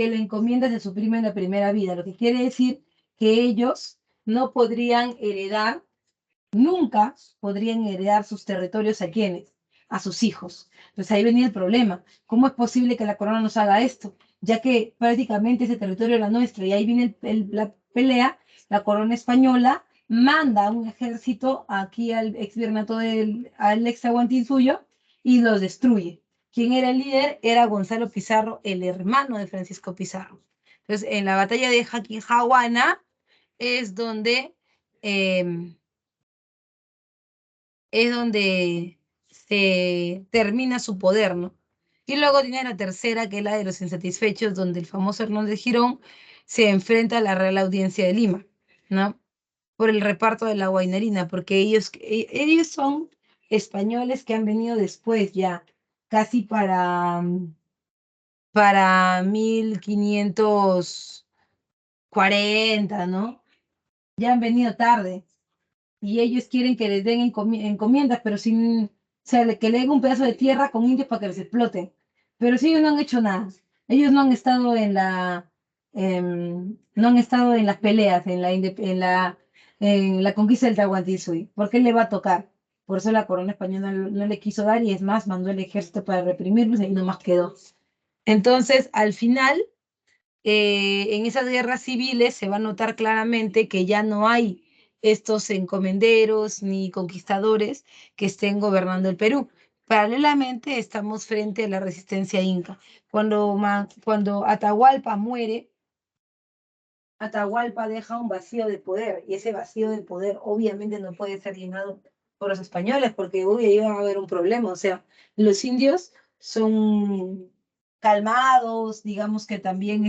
la encomienda se suprime en la primera vida, lo que quiere decir que ellos no podrían heredar, nunca podrían heredar sus territorios a quienes, a sus hijos. Entonces ahí venía el problema. ¿Cómo es posible que la corona nos haga esto? Ya que prácticamente ese territorio era nuestro y ahí viene la pelea, la corona española manda un ejército aquí al ex virreinato al ex Tahuantinsuyo y los destruye. ¿Quién era el líder? Era Gonzalo Pizarro, el hermano de Francisco Pizarro. Entonces, en la batalla de Jaquijahuana eh, es donde se termina su poder, ¿no? Y luego tiene la tercera, que es la de los insatisfechos, donde el famoso Hernández Girón se enfrenta a la Real Audiencia de Lima, ¿no? Por el reparto de la guainerina, porque ellos son españoles que han venido después ya, casi para 1540, ¿no? Ya han venido tarde. Y ellos quieren que les den encomiendas, pero sin, o sea, que le den un pedazo de tierra con indios para que les exploten. Pero si ellos no han hecho nada. Ellos no han estado en no han estado en las peleas, en la conquista del Tahuantinsuyo. ¿Por qué le va a tocar? Por eso la corona española no le quiso dar y es más, mandó el ejército para reprimirlos y ahí nomás quedó. Entonces, al final, en esas guerras civiles se va a notar claramente que ya no hay estos encomenderos ni conquistadores que estén gobernando el Perú. Paralelamente, estamos frente a la resistencia inca. Cuando Atahualpa muere, Atahualpa deja un vacío de poder y ese vacío de poder obviamente no puede ser llenado por los españoles porque ahí va a haber un problema. O sea, los indios son calmados, digamos que también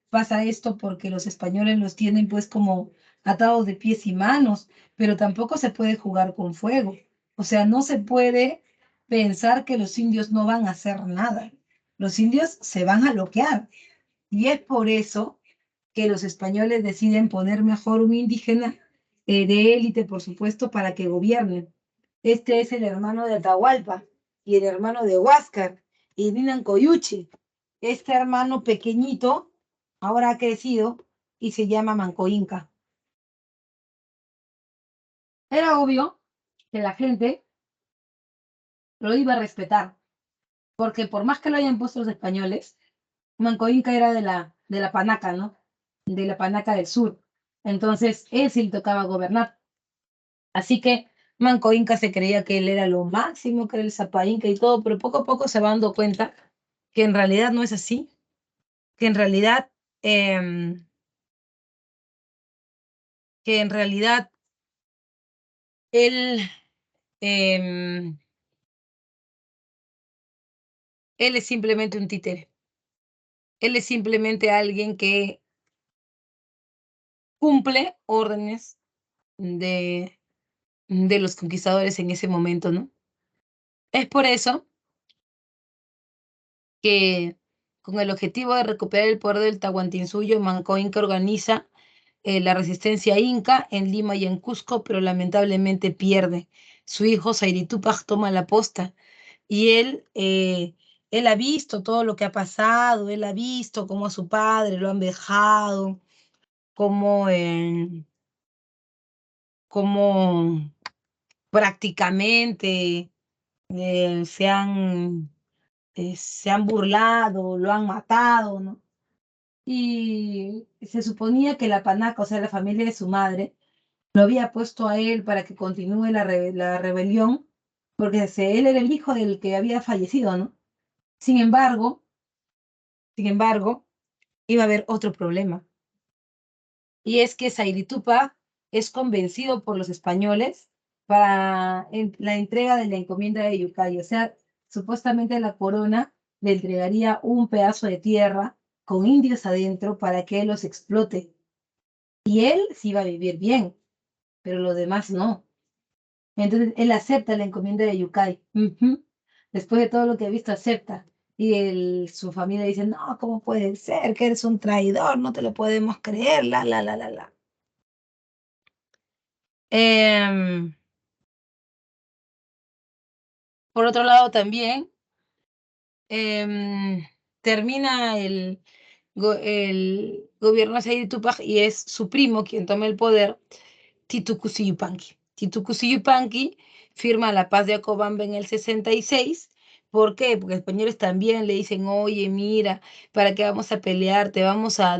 pasa esto porque los españoles los tienen pues como atados de pies y manos, pero tampoco se puede jugar con fuego. O sea, no se puede pensar que los indios no van a hacer nada. Los indios se van a bloquear y es por eso que los españoles deciden poner mejor un indígena de élite, por supuesto, para que gobiernen. Este es el hermano de Atahualpa y el hermano de Huáscar y Dinan Coyuchi. Este hermano pequeñito ahora ha crecido y se llama Manco Inca. Era obvio que la gente lo iba a respetar, porque por más que lo hayan puesto los españoles, Manco Inca era de la Panaca, ¿no? De la Panaca del Sur. Entonces, él sí le tocaba gobernar. Así que Manco Inca se creía que él era lo máximo, que era el Zapa Inca y todo, pero poco a poco se va dando cuenta que en realidad no es así, que en realidad, em, que en realidad él, em, él es simplemente un títere. Él es simplemente alguien que cumple órdenes de, de los conquistadores en ese momento, ¿no? Es por eso que con el objetivo de recuperar el poder del Tahuantinsuyo, Manco Inca organiza la resistencia inca en Lima y en Cusco, pero lamentablemente pierde. Su hijo Zairi Túpac toma la posta y él ha visto todo lo que ha pasado, él ha visto cómo a su padre lo han vejado, cómo, cómo prácticamente se han burlado, lo han matado, ¿no? Y se suponía que la panaca, o sea, la familia de su madre, lo había puesto a él para que continúe la rebelión, porque él era el hijo del que había fallecido, ¿no? Sin embargo, sin embargo, iba a haber otro problema, y es que Sairitupa es convencido por los españoles para la entrega de la encomienda de Yucay, o sea, supuestamente la corona le entregaría un pedazo de tierra con indios adentro para que él los explote, y él sí iba a vivir bien, pero los demás no. Entonces él acepta la encomienda de Yucay. Ujú. Después de todo lo que ha visto, acepta. Y su familia dice, no, ¿cómo puede ser? Que eres un traidor, no te lo podemos creer, la. Em, por otro lado, también em, termina el gobierno de Said Tupac y es su primo quien toma el poder, Titu Cusi Yupanqui. Titu Cusi Yupanqui firma la paz de Acobamba en el 66. ¿Por qué? Porque los españoles también le dicen, oye, mira, ¿para qué vamos a pelear? Te vamos a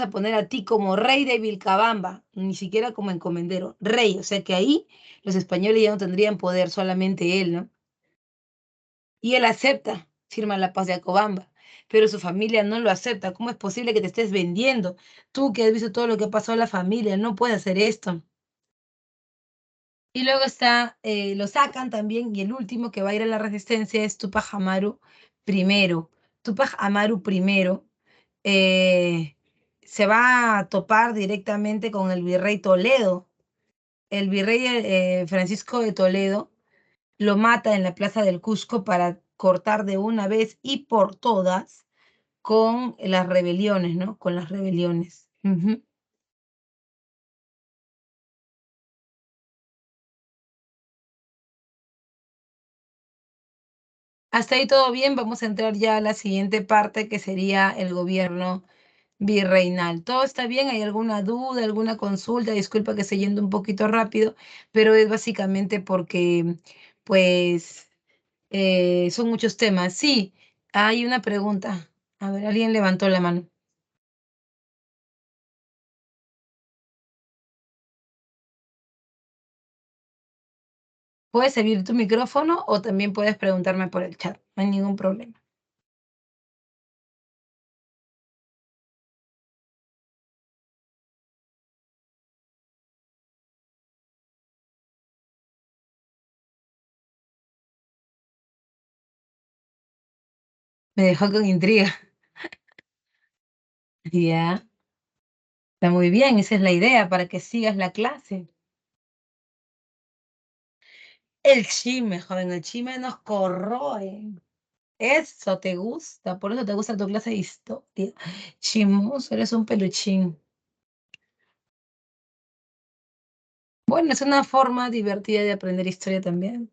poner a ti como rey de Vilcabamba, ni siquiera como encomendero, rey. O sea que ahí los españoles ya no tendrían poder, solamente él, ¿no? Y él acepta, firma la paz de Acobamba, pero su familia no lo acepta. ¿Cómo es posible que te estés vendiendo? Tú que has visto todo lo que pasó a la familia, no puedes hacer esto. Y luego lo sacan también, y el último que va a ir a la resistencia es Tupac Amaru primero. Tupac Amaru primero se va a topar directamente con el virrey Toledo. El virrey Francisco de Toledo lo mata en la plaza del Cusco para cortar de una vez y por todas con las rebeliones, ¿no? Con las rebeliones. Ujú. Hasta ahí todo bien, vamos a entrar ya a la siguiente parte que sería el gobierno virreinal. ¿Todo está bien? ¿Hay alguna duda, alguna consulta? Disculpa que esté yendo un poquito rápido, pero es básicamente porque, pues, son muchos temas. Sí, hay una pregunta. A ver, alguien levantó la mano. Puedes abrir tu micrófono o también puedes preguntarme por el chat, no hay ningún problema. Me dejó con intriga. Ya, está muy bien, esa es la idea, para que sigas la clase. El chisme, joven, el chisme nos corroe. Eso te gusta, por eso te gusta tu clase de historia. Chismoso, eres un peluchín. Bueno, es una forma divertida de aprender historia también.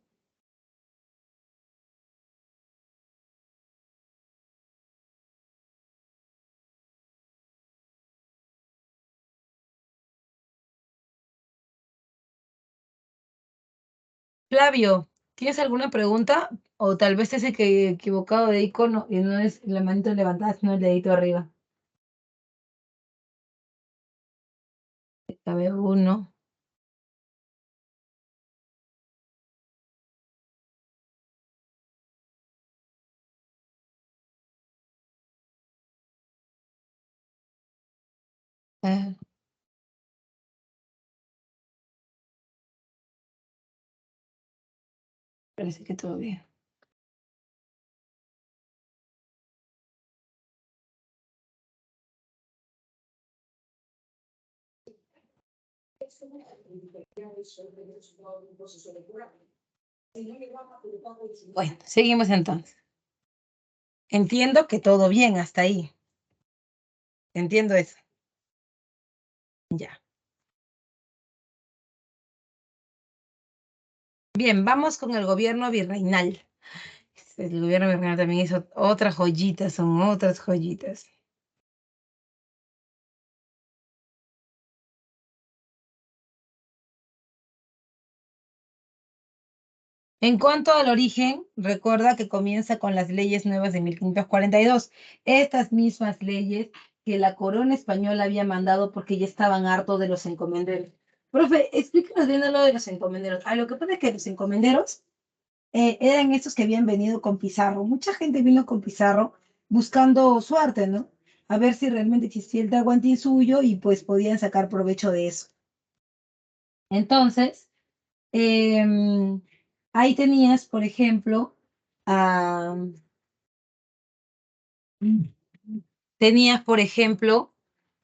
Flavio, ¿tienes alguna pregunta? O tal vez ese que equivocado de icono y no es la manito levantada, sino el dedito arriba. A ver, uno. Ah, parece que todo bien. Bueno, seguimos entonces. Entiendo que todo bien hasta ahí. Entiendo eso. Ya. Bien, vamos con el gobierno virreinal. El gobierno virreinal también hizo otras joyitas, son otras joyitas. En cuanto al origen, recuerda que comienza con las leyes nuevas de 1542. Estas mismas leyes que la corona española había mandado porque ya estaban hartos de los encomenderos. Profe, explícanos bien lo de los encomenderos. Ah, lo que pasa es que los encomenderos eran estos que habían venido con Pizarro. Mucha gente vino con Pizarro buscando suerte, ¿no? A ver si realmente existía el suyo y pues podían sacar provecho de eso. Entonces, em, ahí tenías, por ejemplo, a, tenías, por ejemplo,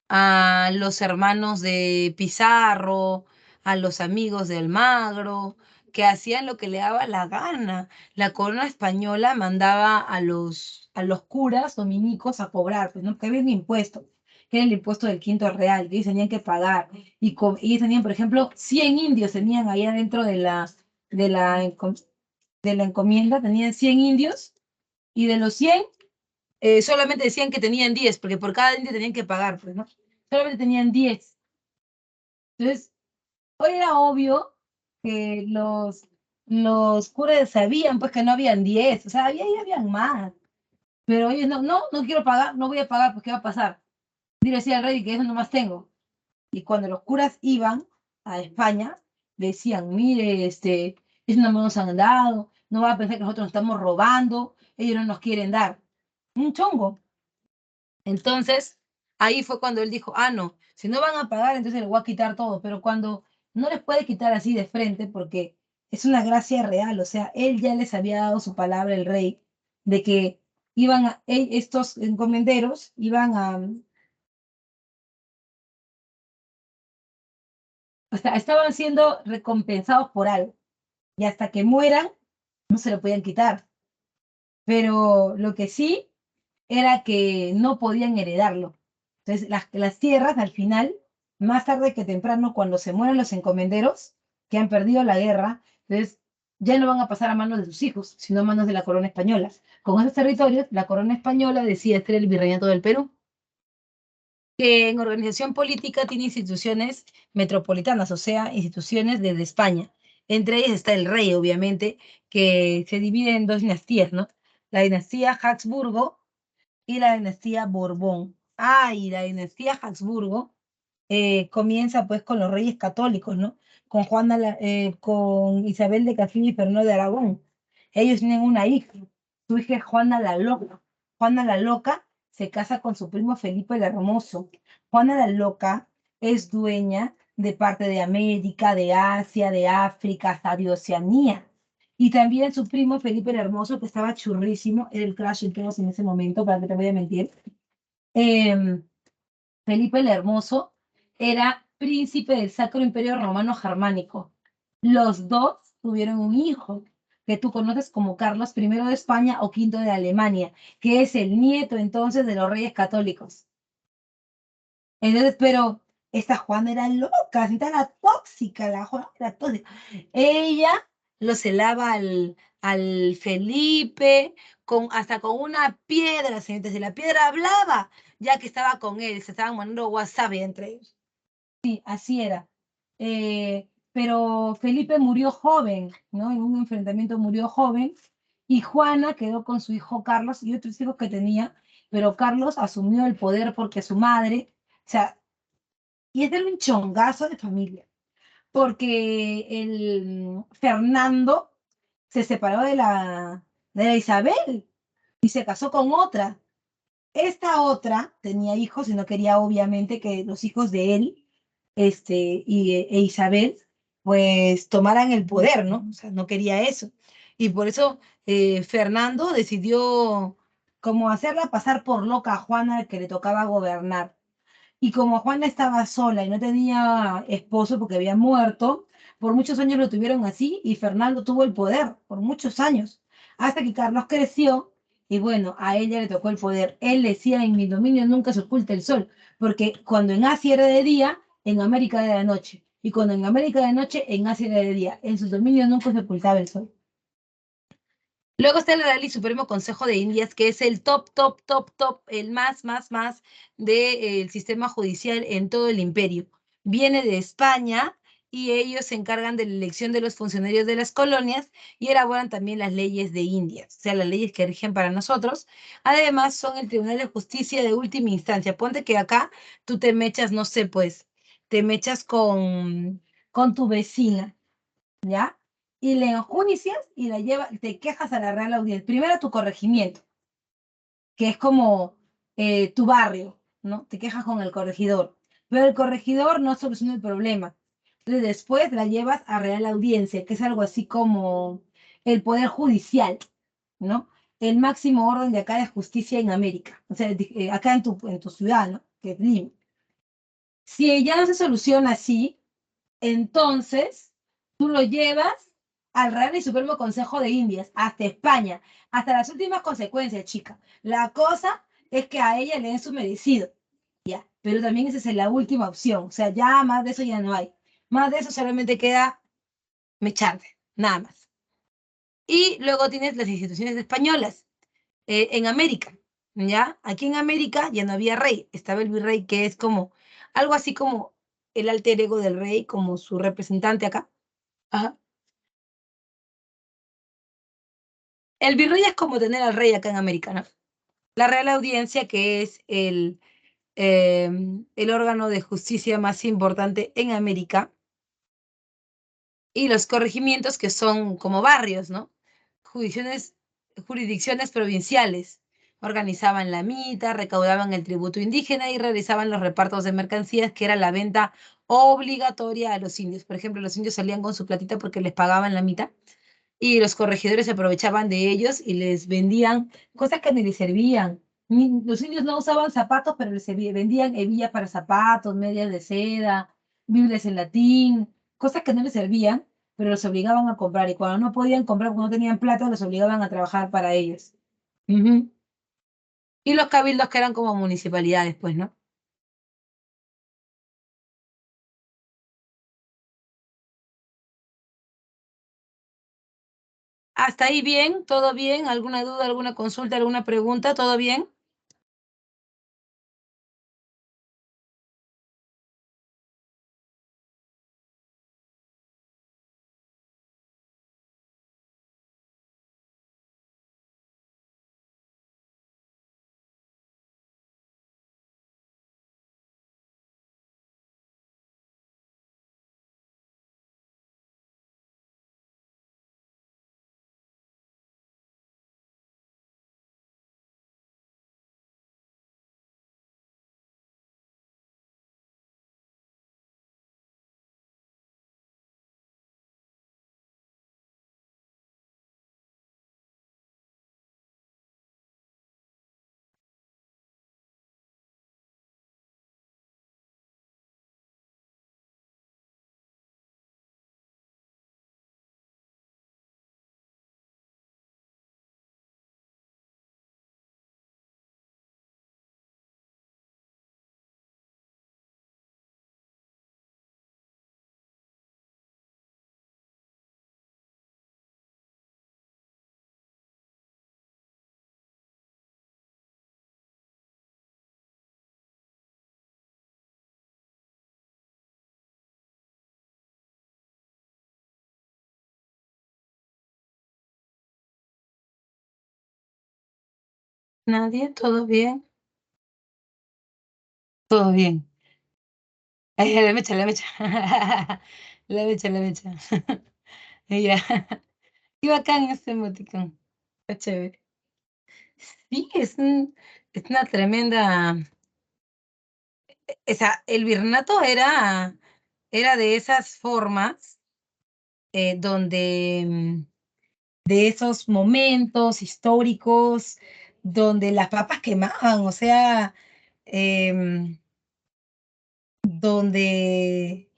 a los hermanos de Pizarro, a los amigos de Almagro, que hacían lo que le daba la gana. La corona española mandaba a los curas dominicos a cobrar, pues no, que había un impuesto, que era el impuesto del quinto real, que ellos tenían que pagar. Ellos tenían, por ejemplo, 100 indios tenían ahí adentro de la, encom- de la encomienda, tenían 100 indios, y de los 100 solamente decían que tenían 10 porque por cada indio tenían que pagar, pues, ¿no? Solamente tenían 10. Entonces, hoy era obvio que los curas sabían, pues, que no habían 10, o sea, ahí habían más. Pero ellos no quiero pagar, no voy a pagar, pues, ¿qué va a pasar? Dile así al rey que eso nomás tengo. Y cuando los curas iban a España, decían, mire, eso no nos han dado, no va a pensar que nosotros nos estamos robando, ellos no nos quieren dar. Un chongo. Entonces, ahí fue cuando él dijo, ah, no, si no van a pagar, entonces les voy a quitar todo, pero cuando no les puede quitar así de frente, porque es una gracia real, o sea, él ya les había dado su palabra, el rey, de que estos encomenderos iban o sea, estaban siendo recompensados por algo, y hasta que mueran, no se lo podían quitar, pero lo que sí era que no podían heredarlo. Entonces, las tierras al final, más tarde que temprano, cuando se mueren los encomenderos, que han perdido la guerra, entonces ya no van a pasar a manos de sus hijos, sino a manos de la corona española. Con esos territorios, la corona española decide hacer el virreinato del Perú, que en organización política tiene instituciones metropolitanas, o sea, instituciones desde España. Entre ellas está el rey, obviamente, que se divide en dos dinastías, ¿no? La dinastía Habsburgo y la dinastía Borbón. Ah, y la dinastía Habsburgo comienza pues con los reyes católicos, ¿no? Con Isabel de Castilla y Fernando de Aragón. Ellos tienen una hija, su hija es Juana la Loca. Juana la Loca se casa con su primo Felipe el Hermoso. Juana la Loca es dueña de parte de América, de Asia, de África, hasta de Oceanía. Y también su primo Felipe el Hermoso, que estaba churrísimo, era el crush en todos en ese momento, para que te voy a mentir. Em, Felipe el Hermoso era príncipe del Sacro Imperio Romano Germánico. Los dos tuvieron un hijo que tú conoces como Carlos I de España o V de Alemania, que es el nieto entonces de los reyes católicos. Entonces, pero esta Juana era loca, así era tóxica, la Juana era tóxica. Ella lo celaba al Felipe, hasta con una piedra, señores, si la piedra hablaba, ya que estaba con él, se estaban mandando WhatsApp entre ellos. Sí, así era. Pero Felipe murió joven, ¿no? En un enfrentamiento murió joven, y Juana quedó con su hijo Carlos y otros hijos que tenía, pero Carlos asumió el poder porque su madre, o sea, y es de un chongazo de familia, porque el Fernando se separó de la Isabel y se casó con otra. Esta otra tenía hijos y no quería obviamente que los hijos de él e Isabel pues tomaran el poder, ¿no? O sea, no quería eso. Y por eso Fernando decidió como hacerla pasar por loca a Juana, que le tocaba gobernar. Y como Juana estaba sola y no tenía esposo porque había muerto, por muchos años lo tuvieron así y Fernando tuvo el poder por muchos años, hasta que Carlos creció y bueno, a ella le tocó el poder. Él decía, en mi dominio nunca se oculta el sol, porque cuando en Asia era de día, en América era de noche. Y cuando en América era de noche, en Asia era de día. En sus dominios nunca se ocultaba el sol. Luego está el Real y Supremo Consejo de Indias, que es el top, top, top, top, el más del sistema judicial en todo el imperio. Viene de España y ellos se encargan de la elección de los funcionarios de las colonias y elaboran también las leyes de Indias, o sea, las leyes que rigen para nosotros. Además, son el Tribunal de Justicia de última instancia. Ponte que acá tú te mechas, no sé, pues, te mechas con tu vecina, ¿ya? Y le enjuicias y te quejas a la Real Audiencia. Primero a tu corregimiento, que es como tu barrio, ¿no? Te quejas con el corregidor, pero el corregidor no soluciona el problema. Entonces después la llevas a Real Audiencia, que es algo así como el Poder Judicial, ¿no? El máximo orden de acá de justicia en América, o sea, acá en tu ciudad, ¿no? Que es Lima. Si ya no se soluciona así, entonces tú lo llevas al Real y Supremo Consejo de Indias, hasta España, hasta las últimas consecuencias, chica. La cosa es que a ella le den su merecido, ya, pero también esa es la última opción, o sea, ya más de eso ya no hay. Más de eso solamente queda mecharte, nada más. Y luego tienes las instituciones españolas en América, ¿ya? Aquí en América ya no había rey, estaba el virrey, que es como algo así como el alter ego del rey, como su representante acá. Ajá. El virrey es como tener al rey acá en América, ¿no? La Real Audiencia, que es el órgano de justicia más importante en América, y los corregimientos, que son como barrios, ¿no? Jurisdicciones, jurisdicciones provinciales. Organizaban la mita, recaudaban el tributo indígena y realizaban los repartos de mercancías, que era la venta obligatoria a los indios. Por ejemplo, los indios salían con su platita porque les pagaban la mitad y los corregidores se aprovechaban de ellos y les vendían cosas que ni les servían. Los indios no usaban zapatos, pero vendían hebillas para zapatos, medias de seda, Biblias en latín, cosas que no les servían, pero los obligaban a comprar. Y cuando no podían comprar, cuando no tenían plata, los obligaban a trabajar para ellos. Ujú. Y los cabildos, que eran como municipalidades, pues, ¿no? ¿Hasta ahí bien? ¿Todo bien? ¿Alguna duda, alguna consulta, alguna pregunta? ¿Todo bien? ¿Nadie? ¿Todo bien? Todo bien. La mecha, la mecha. La mecha, la mecha. Ya. Qué bacán este emoticón. Está chévere. Sí, es una tremenda. El virreinato era de esas formas donde de esos momentos históricos donde las papas quemaban, o sea, em, donde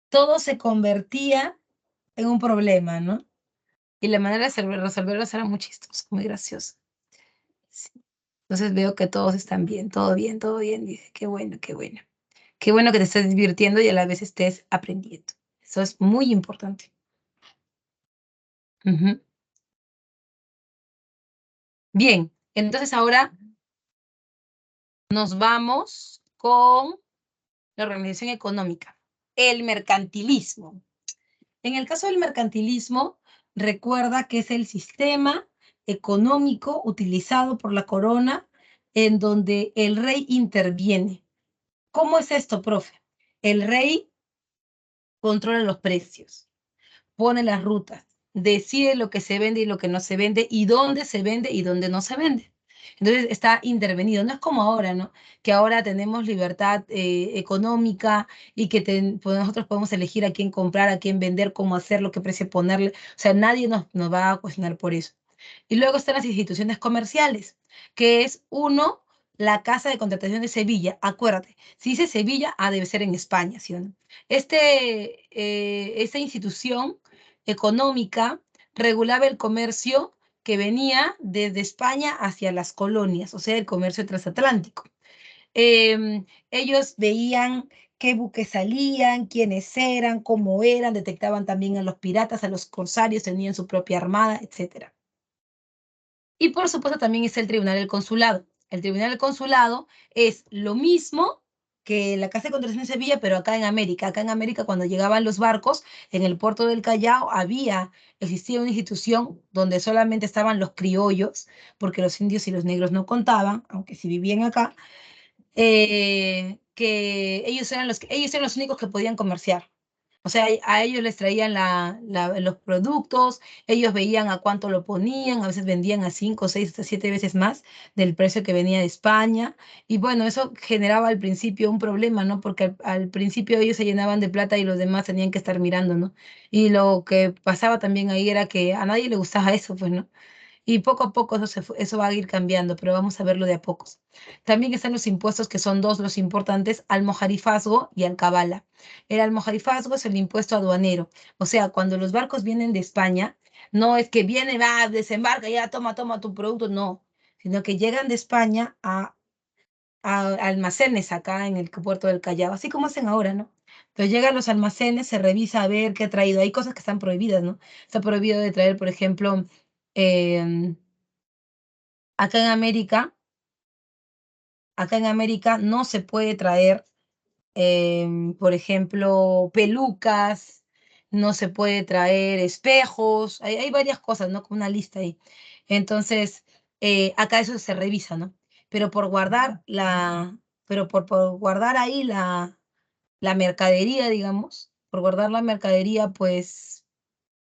todo se convertía en un problema, ¿no? Y la manera de resolverlos era muy chistosa, muy graciosa. Sí. Entonces veo que todos están bien, todo bien, todo bien. Dice, qué bueno, qué bueno. Qué bueno que te estés divirtiendo y a la vez estés aprendiendo. Eso es muy importante. Ujú. Bien, entonces ahora nos vamos con la organización económica, el mercantilismo. En el caso del mercantilismo, recuerda que es el sistema económico utilizado por la corona en donde el rey interviene. ¿Cómo es esto, profe? El rey controla los precios, pone las rutas, decide lo que se vende y lo que no se vende, y dónde se vende y dónde no se vende. Entonces está intervenido. No es como ahora, ¿no? Que ahora tenemos libertad económica y que pues nosotros podemos elegir a quién comprar, a quién vender, cómo hacerlo, qué precio ponerle. O sea, nadie nos va a cuestionar por eso. Y luego están las instituciones comerciales, que es uno, la Casa de Contratación de Sevilla. Acuérdate, si dice Sevilla, debe ser en España, ¿sí o no? Esta institución económica regulaba el comercio que venía desde España hacia las colonias, o sea, el comercio transatlántico. Ellos veían qué buques salían, quiénes eran, cómo eran, detectaban también a los piratas, a los corsarios, tenían su propia armada, etcétera. Y por supuesto también está el Tribunal del Consulado. El Tribunal del Consulado es lo mismo que la Casa de Contratación de Sevilla, pero acá en América. Acá en América, cuando llegaban los barcos, en el puerto del Callao existía una institución donde solamente estaban los criollos, porque los indios y los negros no contaban, aunque sí vivían acá, que ellos eran los únicos que podían comerciar. O sea, a ellos les traían los productos, ellos veían a cuánto lo ponían, a veces vendían a 5, 6, hasta 7 veces más del precio que venía de España. Y bueno, eso generaba al principio un problema, ¿no? Porque al principio ellos se llenaban de plata y los demás tenían que estar mirando, ¿no? Y lo que pasaba también ahí era que a nadie le gustaba eso, pues, ¿no? Y poco a poco eso va a ir cambiando, pero vamos a verlo de a pocos. También están los impuestos, que son dos los importantes: almojarifazgo y alcabala. El almojarifazgo es el impuesto aduanero. O sea, cuando los barcos vienen de España, no es que viene, va, desembarca, ya toma, toma tu producto, no, sino que llegan de España a almacenes acá en el puerto del Callao, así como hacen ahora, ¿no? Entonces llega a los almacenes, se revisa a ver qué ha traído. Hay cosas que están prohibidas, ¿no? Está prohibido de traer, por ejemplo, acá en América, no se puede traer, por ejemplo, pelucas, no se puede traer espejos, hay varias cosas, ¿no? Con una lista ahí. Entonces, acá eso se revisa, ¿no? Pero por guardar por guardar ahí la mercadería, digamos, por guardar la mercadería, pues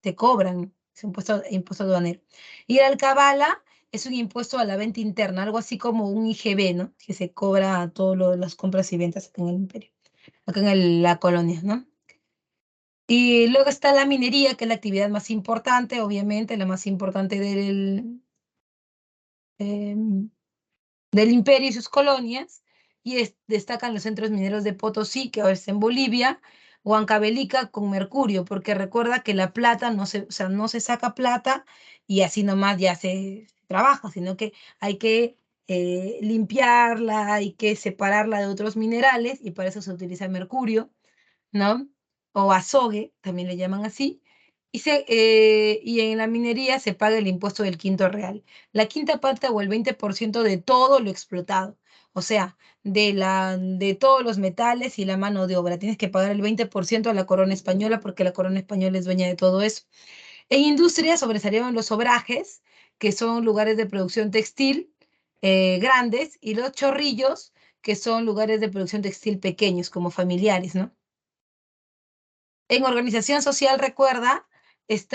te cobran, es impuesto aduanero. Y el alcabala es un impuesto a la venta interna, algo así como un IGB, ¿no? Que se cobra a todas las compras y ventas acá en el imperio, acá en la colonia, ¿no? Y luego está la minería, que es la actividad más importante, obviamente, la más importante em, del imperio y sus colonias, y destacan los centros mineros de Potosí, que ahora está en Bolivia, Huancavelica con mercurio, porque recuerda que la plata o sea, no se saca plata y así nomás ya se trabaja, sino que hay que limpiarla, hay que separarla de otros minerales y para eso se utiliza mercurio, ¿no? O azogue, también le llaman así, y en la minería se paga el impuesto del quinto real, la quinta parte o el 20% de todo lo explotado, o sea, de todos los metales y la mano de obra. Tienes que pagar el 20% a la corona española porque la corona española es dueña de todo eso. En industria sobresalieron los obrajes, que son lugares de producción textil grandes, y los chorrillos, que son lugares de producción textil pequeños, como familiares, ¿no? En organización social, recuerda, es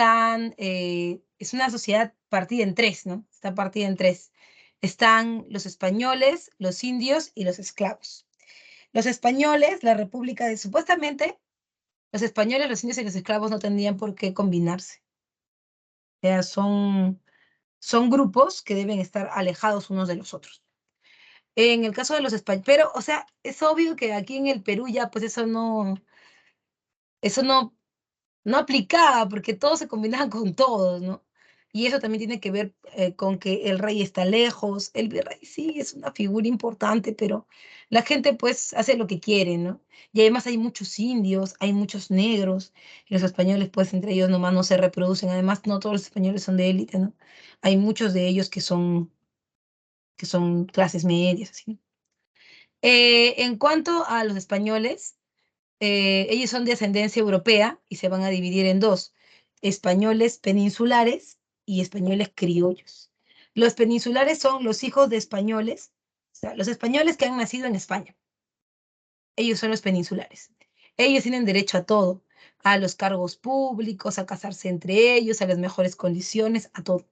una sociedad partida en tres, ¿no? Está partida en tres. Están los españoles, los indios y los esclavos. Los españoles, la República supuestamente, los españoles, los indios y los esclavos no tendrían por qué combinarse. O sea, son grupos que deben estar alejados unos de los otros. En el caso de los españoles, pero, o sea, es obvio que aquí en el Perú ya, pues eso no aplicaba porque todos se combinaban con todos, ¿no? Y eso también tiene que ver con que el rey está lejos, el virrey sí es una figura importante, pero la gente pues hace lo que quiere, ¿no? Y además hay muchos indios, hay muchos negros, y los españoles pues entre ellos nomás no se reproducen, además no todos los españoles son de élite, ¿no? Hay muchos de ellos que son clases medias, así, ¿no? En cuanto a los españoles, ellos son de ascendencia europea y se van a dividir en dos, españoles peninsulares y españoles criollos. Los peninsulares son los hijos de españoles, o sea, los españoles que han nacido en España. Ellos son los peninsulares. Ellos tienen derecho a todo, a los cargos públicos, a casarse entre ellos, a las mejores condiciones, a todo.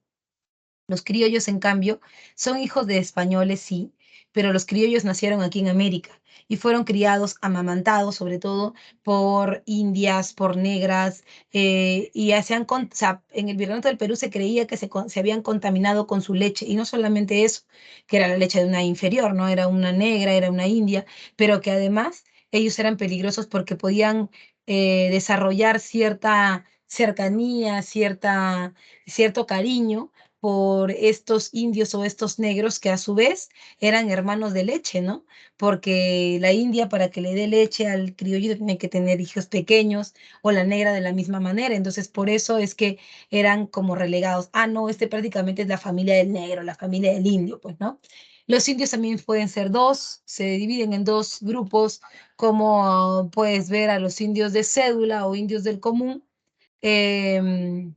Los criollos, en cambio, son hijos de españoles, sí, pero los criollos nacieron aquí en América y fueron criados, amamantados, sobre todo por indias, por negras, y ya o sea, en el Virreinato del Perú se creía que se habían contaminado con su leche, y no solamente eso, que era la leche de una inferior, ¿no? Era una negra, era una india, pero que además ellos eran peligrosos porque podían desarrollar cierta cercanía, cierto cariño por estos indios o estos negros que a su vez eran hermanos de leche, ¿no? Porque la india para que le dé leche al criollo tiene que tener hijos pequeños o la negra de la misma manera. Entonces, por eso es que eran como relegados. Ah, no, este prácticamente es la familia del negro, la familia del indio, pues, ¿no? Los indios también pueden ser dos, se dividen en dos grupos, como puedes ver a los indios de cédula o indios del común. em,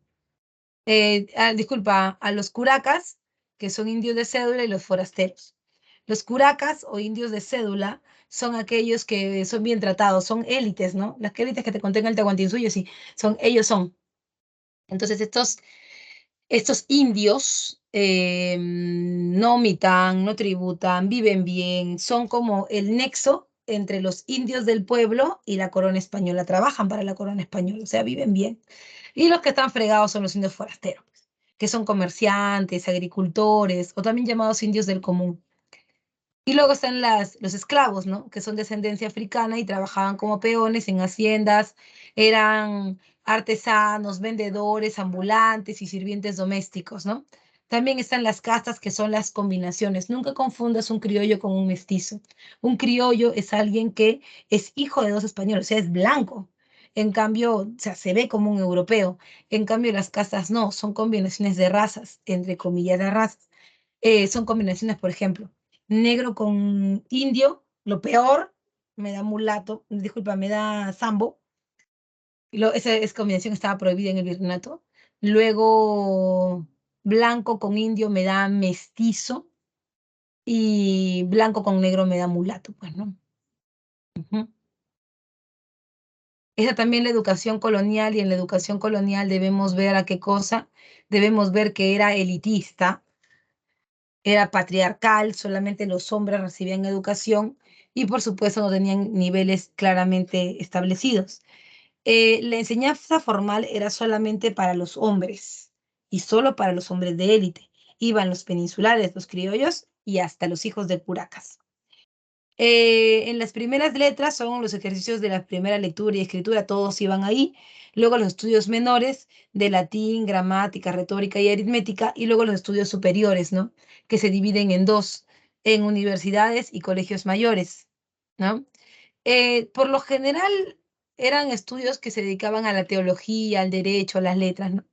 Disculpa, a los curacas, que son indios de cédula, y los forasteros. Los curacas o indios de cédula son aquellos que son bien tratados, son élites, ¿no? Las élites que te conté en el Tahuantinsuyo, sí, ellos son. Entonces, estos indios no mitan, no tributan, viven bien, son como el nexo entre los indios del pueblo y la corona española, trabajan para la corona española, o sea, viven bien. Y los que están fregados son los indios forasteros, pues, que son comerciantes, agricultores, o también llamados indios del común. Y luego están los esclavos, ¿no? Que son de ascendencia africana y trabajaban como peones en haciendas, eran artesanos, vendedores, ambulantes y sirvientes domésticos, ¿no? También están las castas, que son las combinaciones. Nunca confundas un criollo con un mestizo. Un criollo es alguien que es hijo de dos españoles, o sea, es blanco. En cambio, o sea, se ve como un europeo. En cambio, las castas no, son combinaciones de razas, entre comillas de razas. Son combinaciones, por ejemplo, negro con indio, lo peor, me da mulato, disculpa, me da sambo. Esa combinación estaba prohibida en el virreinato. Luego, blanco con indio me da mestizo y blanco con negro me da mulato, pues, ¿no? Ujú. Esa también la educación colonial, y en la educación colonial debemos ver a qué cosa, debemos ver que era elitista, era patriarcal, solamente los hombres recibían educación y por supuesto no tenían niveles claramente establecidos. La enseñanza formal era solamente para los hombres y solo para los hombres de élite. Iban los peninsulares, los criollos y hasta los hijos de curacas. En las primeras letras son los ejercicios de la primera lectura y escritura, todos iban ahí. Luego los estudios menores de latín, gramática, retórica y aritmética, y luego los estudios superiores, ¿no? Que se dividen en dos, en universidades y colegios mayores, ¿no? Por lo general eran estudios que se dedicaban a la teología, al derecho, a las letras, ¿no?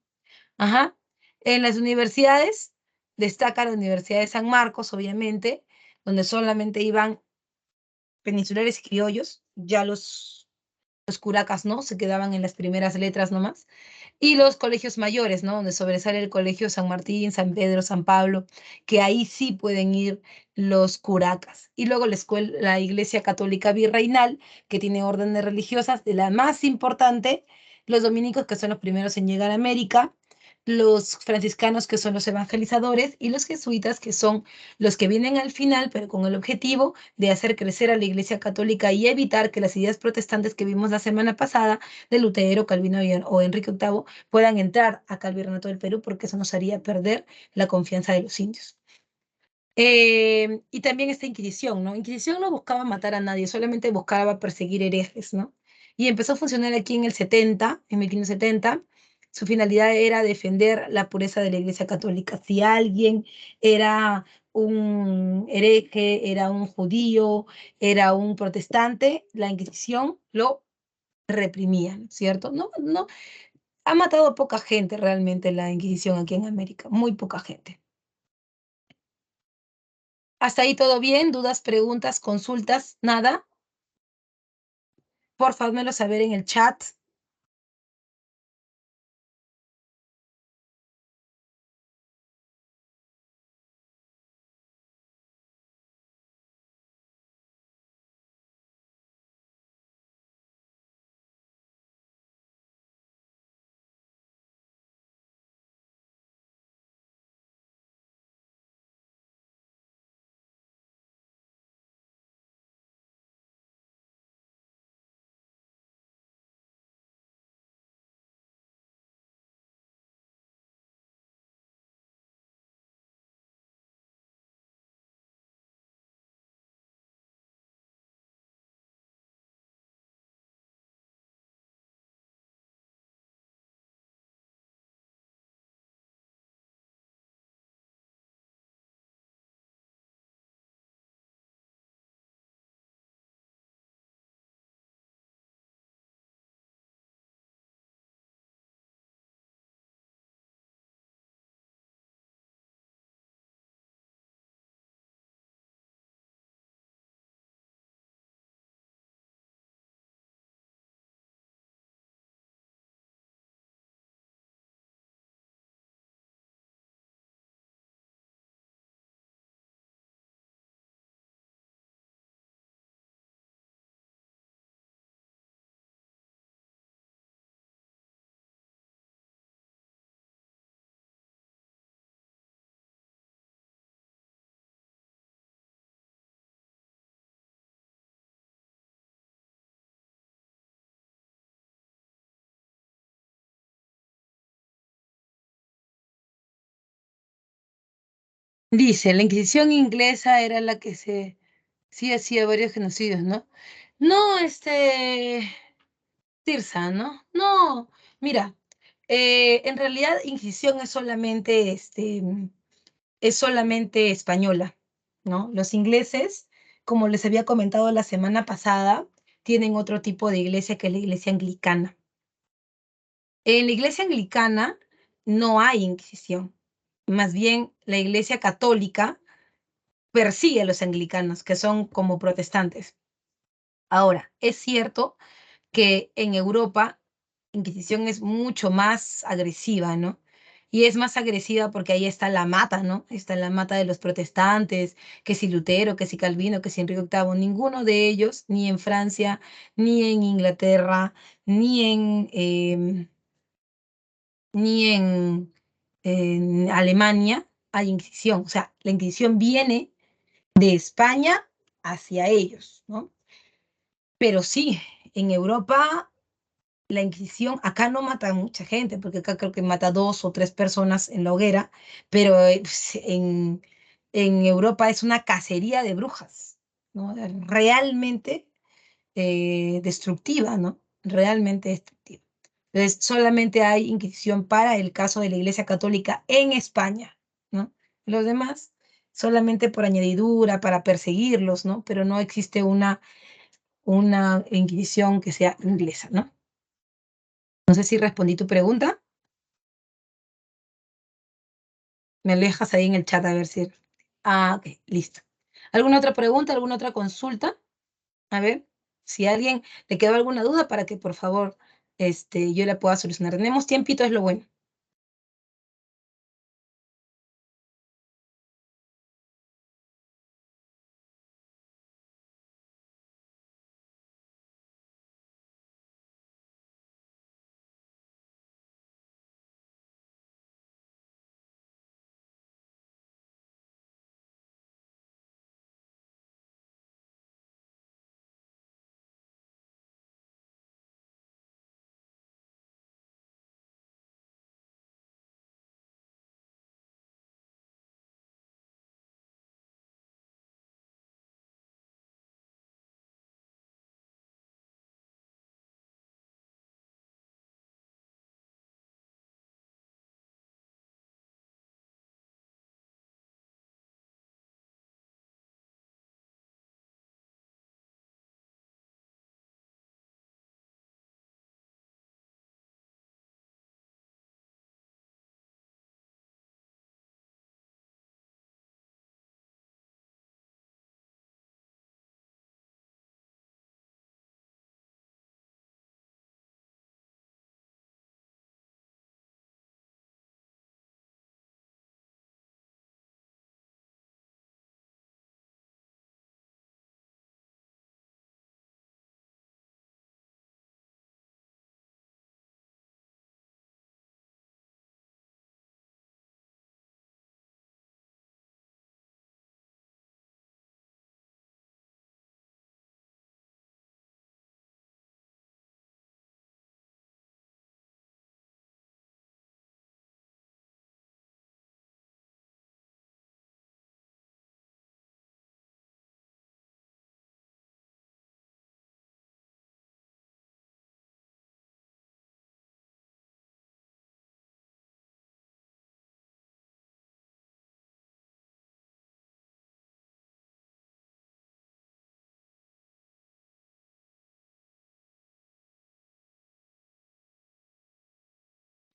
Ajá. En las universidades destaca la Universidad de San Marcos, obviamente, donde solamente iban peninsulares y criollos, ya los curacas, ¿no? Se quedaban en las primeras letras nomás. Y los colegios mayores, ¿no? Donde sobresale el colegio San Martín, San Pedro, San Pablo, que ahí sí pueden ir los curacas. Y luego la escuela, la Iglesia Católica Virreinal, que tiene órdenes religiosas, de la más importante, los dominicos, que son los primeros en llegar a América, los franciscanos, que son los evangelizadores, y los jesuitas, que son los que vienen al final, pero con el objetivo de hacer crecer a la Iglesia Católica y evitar que las ideas protestantes que vimos la semana pasada de Lutero, Calvino o Enrique VIII puedan entrar acá al virreinato del Perú, porque eso nos haría perder la confianza de los indios. Y también esta Inquisición, ¿no? Inquisición no buscaba matar a nadie, solamente buscaba perseguir herejes, ¿no? Y empezó a funcionar aquí en el 70, en 1570. Su finalidad era defender la pureza de la Iglesia Católica. Si alguien era un hereje, era un judío, era un protestante, la Inquisición lo reprimía, ¿cierto? No, no, ha matado a poca gente realmente la Inquisición aquí en América, muy poca gente. ¿Hasta ahí todo bien? ¿Dudas, preguntas, consultas? ¿Nada? Por favor, házmelo saber en el chat. Dice, la Inquisición inglesa era la que sí hacía varios genocidios, ¿no? No, Tirsa, ¿no? No, mira, en realidad Inquisición es solamente es solamente española, ¿no? Los ingleses, como les había comentado la semana pasada, tienen otro tipo de iglesia que es la iglesia anglicana. En la iglesia anglicana no hay Inquisición. Más bien, la iglesia católica persigue a los anglicanos, que son como protestantes. Ahora, es cierto que en Europa Inquisición es mucho más agresiva, ¿no? Y es más agresiva porque ahí está la mata, ¿no? Está la mata de los protestantes, que si Lutero, que si Calvino, que si Enrique VIII, ninguno de ellos, ni en Francia, ni en Inglaterra, ni en Alemania hay Inquisición. O sea, la Inquisición viene de España hacia ellos, ¿no? Pero sí, en Europa la Inquisición, acá no mata a mucha gente, porque acá creo que mata 2 o 3 personas en la hoguera, pero pues, en Europa es una cacería de brujas, ¿no? Realmente destructiva, ¿no? Realmente destructiva. Entonces, solamente hay Inquisición para el caso de la Iglesia Católica en España, ¿no? Los demás, solamente por añadidura, para perseguirlos, ¿no? Pero no existe una Inquisición que sea inglesa, ¿no? No sé si respondí tu pregunta. Me lo dejas ahí en el chat a ver si. Ah, ok, listo. ¿Alguna otra pregunta, alguna otra consulta? A ver, si a alguien le quedó alguna duda para que por favor yo la pueda solucionar. Tenemos tiempito, es lo bueno.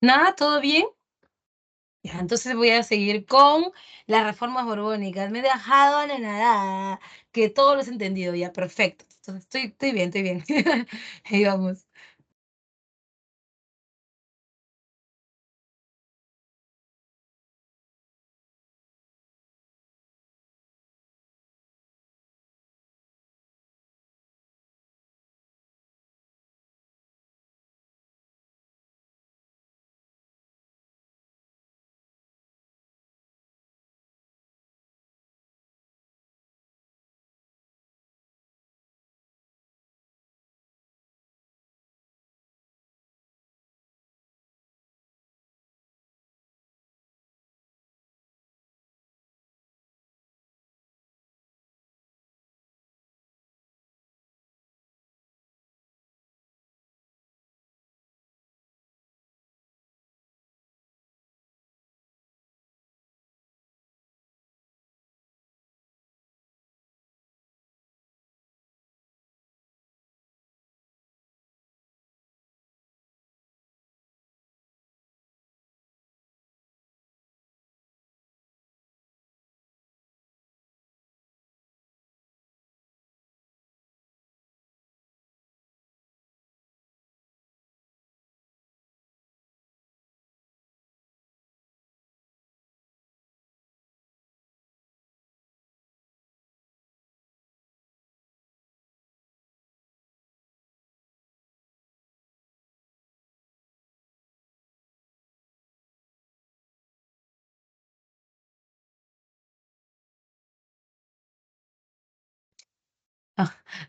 Nada, ¿todo bien? Ya, entonces voy a seguir con las reformas borbónicas. Me he dejado anonadada, que todo lo has entendido ya, perfecto. Entonces, estoy bien, estoy bien. Ahí vamos.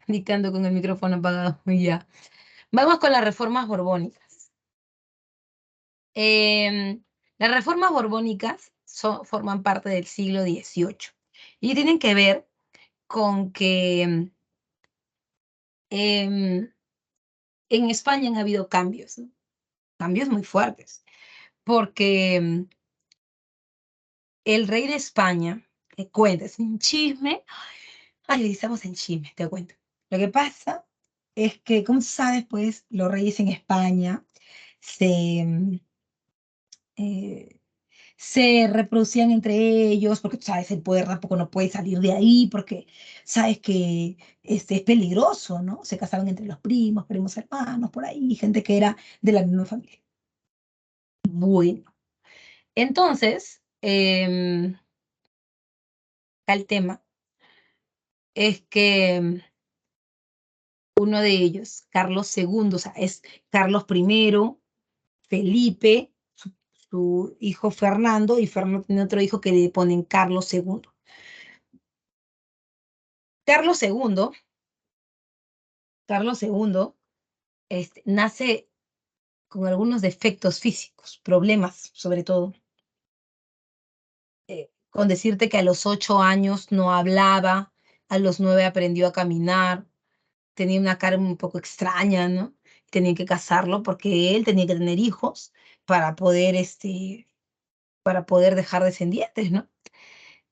dictando con el micrófono apagado. Ya. Vamos con las reformas borbónicas. Las reformas borbónicas forman parte del siglo XVIII y tienen que ver con que em, en España han habido cambios, ¿no? Cambios muy fuertes, porque el rey de España, te cuento, es un chisme. Ay, estamos en chisme, te cuento. Lo que pasa es que, como sabes, pues los reyes en España se, eh, se reproducían entre ellos, porque tú sabes, el poder tampoco no puede salir de ahí, porque sabes que es peligroso, ¿no? Se casaban entre los primos, primos hermanos, por ahí, gente que era de la misma familia. Bueno, entonces, el tema es que uno de ellos, Carlos II, o sea, es Carlos I, Felipe, su hijo Fernando, y Fernando tiene otro hijo que le ponen Carlos II. Carlos II, Carlos II, nace con algunos defectos físicos, problemas sobre todo. Con decirte que a los 8 años no hablaba, a los 9 aprendió a caminar, tenía una cara un poco extraña, ¿no? Tenían que casarlo porque él tenía que tener hijos para poder, para poder dejar descendientes, ¿no?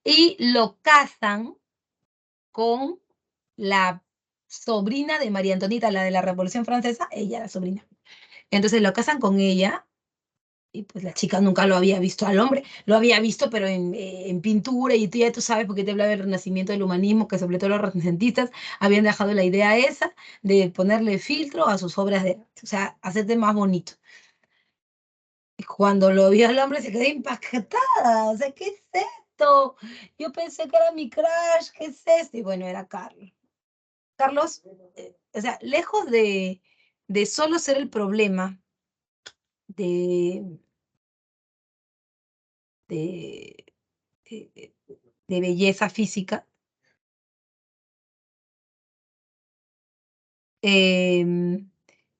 Y lo casan con la sobrina de María Antonieta, la de la Revolución Francesa, ella la sobrina. Entonces lo casan con ella y pues la chica nunca lo había visto al hombre, lo había visto pero en pintura y tú ya tú sabes porque te hablaba del renacimiento del humanismo, que sobre todo los renacentistas habían dejado la idea esa de ponerle filtro a sus obras de arte, o sea, hacerte más bonito. Y cuando lo vio al hombre se quedó impactada, o sea, ¿qué es esto? Yo pensé que era mi crush, ¿qué es esto? Y bueno, era Carlos. Carlos, o sea, lejos de solo ser el problema de, de, de, de belleza física, em,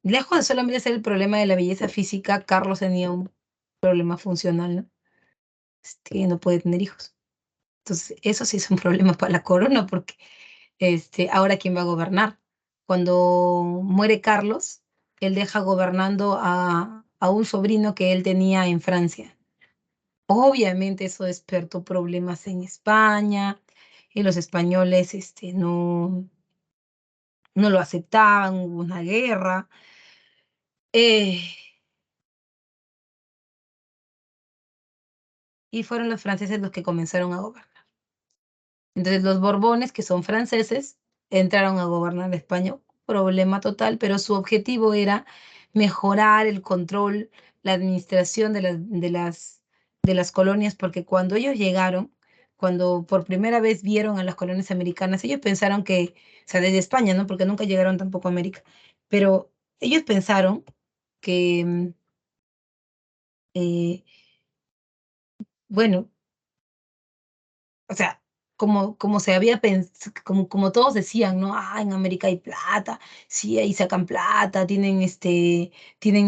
lejos de solamente ser el problema de la belleza física, Carlos tenía un problema funcional, ¿no? Que no puede tener hijos. Entonces, eso sí es un problema para la corona, porque ahora quién va a gobernar. Cuando muere Carlos, él deja gobernando a un sobrino que él tenía en Francia. Obviamente eso despertó problemas en España y los españoles no lo aceptaban, hubo una guerra. eh, y fueron los franceses los que comenzaron a gobernar. Entonces los Borbones, que son franceses, entraron a gobernar España. Problema total, pero su objetivo era mejorar el control, la administración de las colonias, porque cuando ellos llegaron, cuando por primera vez vieron a las colonias americanas, ellos pensaron que, o sea, desde España, ¿no? Porque nunca llegaron tampoco a América, pero ellos pensaron que, eh, bueno, o sea, como se había pensado, como todos decían, ¿no? Ah, en América hay plata, sí, ahí sacan plata, tienen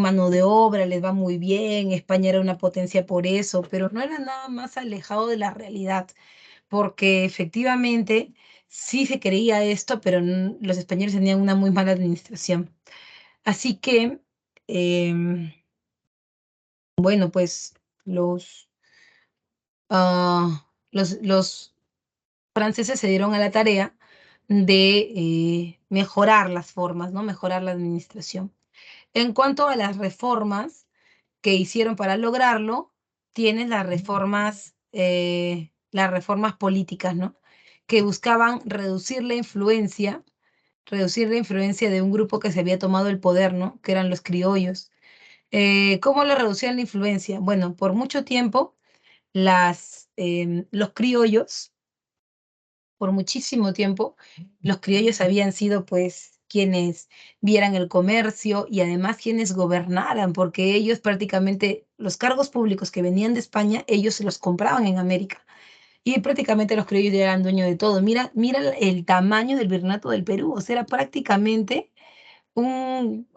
mano de obra, les va muy bien, España era una potencia por eso, pero no era nada más alejado de la realidad, porque efectivamente sí se creía esto, pero los españoles tenían una muy mala administración. Así que, em, bueno, pues los franceses se dieron a la tarea de mejorar las formas, ¿no? Mejorar la administración. En cuanto a las reformas que hicieron para lograrlo, tienes las reformas políticas, ¿no? Que buscaban reducir la influencia de un grupo que se había tomado el poder, ¿no? Que eran los criollos. ¿Cómo lo reducían la influencia? Bueno, por mucho tiempo los criollos, por muchísimo tiempo, los criollos habían sido pues quienes vieran el comercio y además quienes gobernaran, porque ellos prácticamente los cargos públicos que venían de España, ellos se los compraban en América. Y prácticamente los criollos ya eran dueños de todo. Mira, mira el tamaño del virreinato del Perú, o sea, era prácticamente un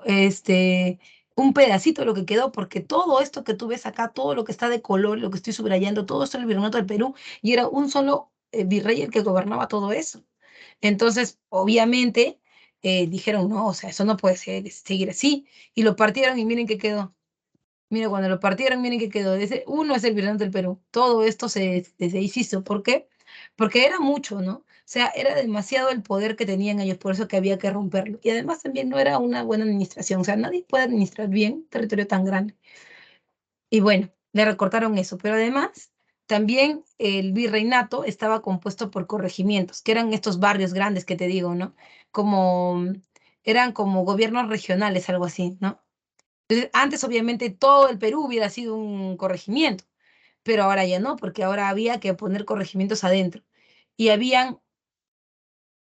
pedacito de lo que quedó, porque todo esto que tú ves acá, todo lo que está de color, lo que estoy subrayando, todo esto es el virreinato del Perú, y era un solo virrey el que gobernaba todo eso. Entonces, obviamente, dijeron, no, o sea, eso no puede seguir así, y lo partieron y miren qué quedó. Mira, cuando lo partieron, miren qué quedó. Uno es el virreinato del Perú. Todo esto se deshizo. ¿Por qué? Porque era mucho, ¿no? O sea, era demasiado el poder que tenían ellos, por eso que había que romperlo. Y además también no era una buena administración. O sea, nadie puede administrar bien un territorio tan grande. Y bueno, le recortaron eso. Pero además, también el virreinato estaba compuesto por corregimientos, que eran estos barrios grandes que te digo, ¿no? Como, eran como gobiernos regionales, algo así, ¿no? Entonces, antes obviamente todo el Perú hubiera sido un corregimiento, pero ahora ya no, porque ahora había que poner corregimientos adentro. Y habían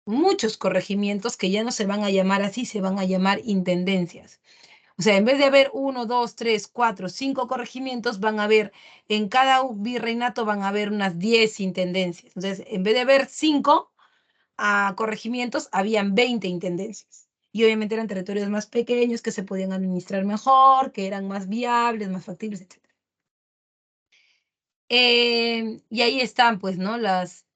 muchos corregimientos que ya no se van a llamar así, se van a llamar intendencias. O sea, en vez de haber uno, dos, tres, cuatro, cinco corregimientos, van a haber, en cada virreinato van a haber unas 10 intendencias. Entonces, en vez de haber cinco corregimientos, habían 20 intendencias. Y obviamente eran territorios más pequeños que se podían administrar mejor, que eran más viables, más factibles, etc. Y ahí están, pues, ¿no? Las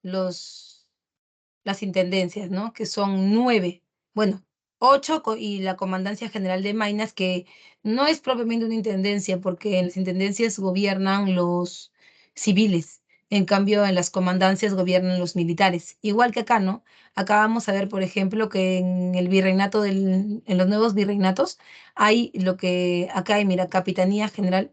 intendencias, ¿no? Que son 9. Bueno, 8 y la Comandancia General de Maynas, que no es propiamente una intendencia, porque en las intendencias gobiernan los civiles. En cambio, en las comandancias gobiernan los militares. Igual que acá, ¿no? Acá vamos a ver, por ejemplo, que en el virreinato en los nuevos virreinatos hay lo que acá hay, mira, Capitanía General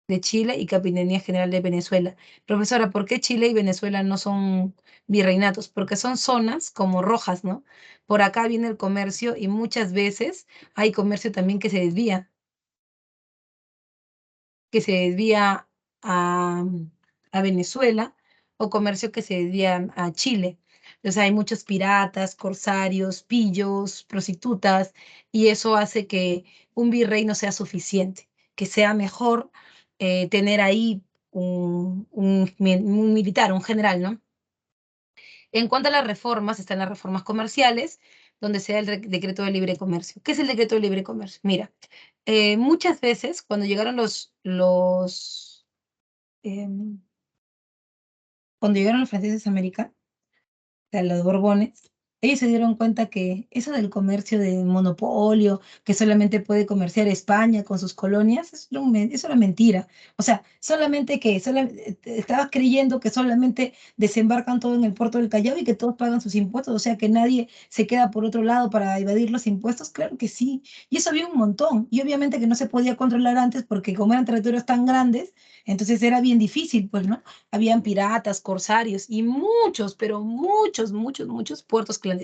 de Chile y Capitanía General de Venezuela. Profesora, ¿por qué Chile y Venezuela no son virreinatos? Porque son zonas como rojas, ¿no? Por acá viene el comercio y muchas veces hay comercio también que se desvía a Venezuela o comercio que se desvía a Chile. Entonces hay muchos piratas, corsarios, pillos, prostitutas, y eso hace que un virrey no sea suficiente, que sea mejor tener ahí un militar, un general, ¿no? En cuanto a las reformas, están las reformas comerciales, donde se da el decreto de libre comercio. ¿Qué es el decreto de libre comercio? Mira, muchas veces cuando llegaron em, cuando llegaron los franceses a América, sea, los Borbones, ellos se dieron cuenta que eso del comercio de monopolio, que solamente puede comerciar España con sus colonias, eso era mentira. O sea, solamente que estabas creyendo que solamente desembarcan todo en el puerto del Callao y que todos pagan sus impuestos, o sea, que nadie se queda por otro lado para evadir los impuestos. Claro que sí. Y eso había un montón. Y obviamente que no se podía controlar antes porque como eran territorios tan grandes, entonces era bien difícil, pues, ¿no? Habían piratas, corsarios y muchos, pero muchos, muchos, muchos puertos clandestinos.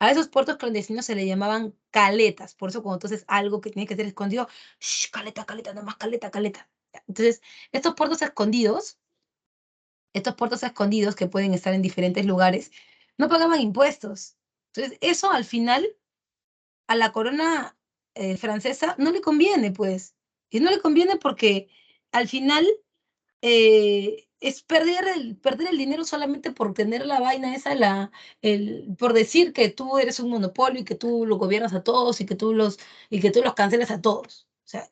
A esos puertos clandestinos se le llamaban caletas, por eso cuando entonces algo que tiene que ser escondido, shh, caleta, caleta, nada más caleta, caleta. Entonces, estos puertos escondidos que pueden estar en diferentes lugares, no pagaban impuestos. Entonces, eso al final a la corona francesa no le conviene, pues. Y no le conviene porque al final es perder el dinero solamente por tener la vaina esa, por decir que tú eres un monopolio y que tú lo gobiernas a todos y que tú los cancelas a todos. O sea,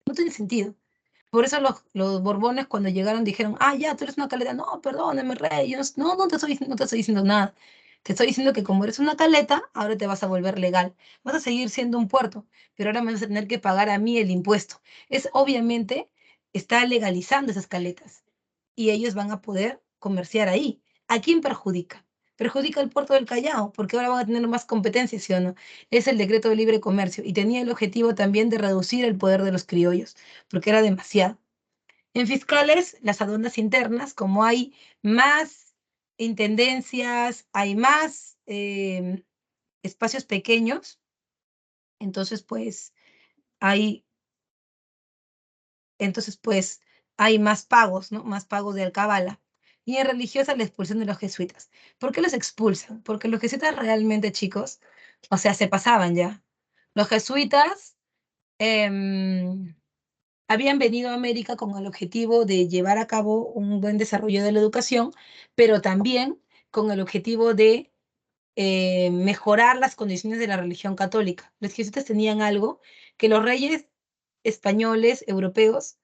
no tiene sentido. Por eso los Borbones cuando llegaron dijeron, ah, ya, tú eres una caleta. No, perdóname, rey. No te estoy diciendo nada. Te estoy diciendo que como eres una caleta, ahora te vas a volver legal. Vas a seguir siendo un puerto, pero ahora me vas a tener que pagar a mí el impuesto. Es obviamente, está legalizando esas caletas y ellos van a poder comerciar ahí. ¿A quién perjudica? Perjudica al puerto del Callao, porque ahora van a tener más competencias, ¿sí o no? Es el decreto de libre comercio y tenía el objetivo también de reducir el poder de los criollos, porque era demasiado. En fiscales, las aduanas internas, como hay más intendencias, hay más espacios pequeños, entonces hay, entonces hay más pagos, ¿no? Más pagos de alcabala. Y en religiosa la expulsión de los jesuitas. ¿Por qué los expulsan? Porque los jesuitas realmente, chicos, o sea, se pasaban ya. Los jesuitas, em, habían venido a América con el objetivo de llevar a cabo un buen desarrollo de la educación, pero también con el objetivo de mejorar las condiciones de la religión católica. Los jesuitas tenían algo que los reyes españoles, europeos,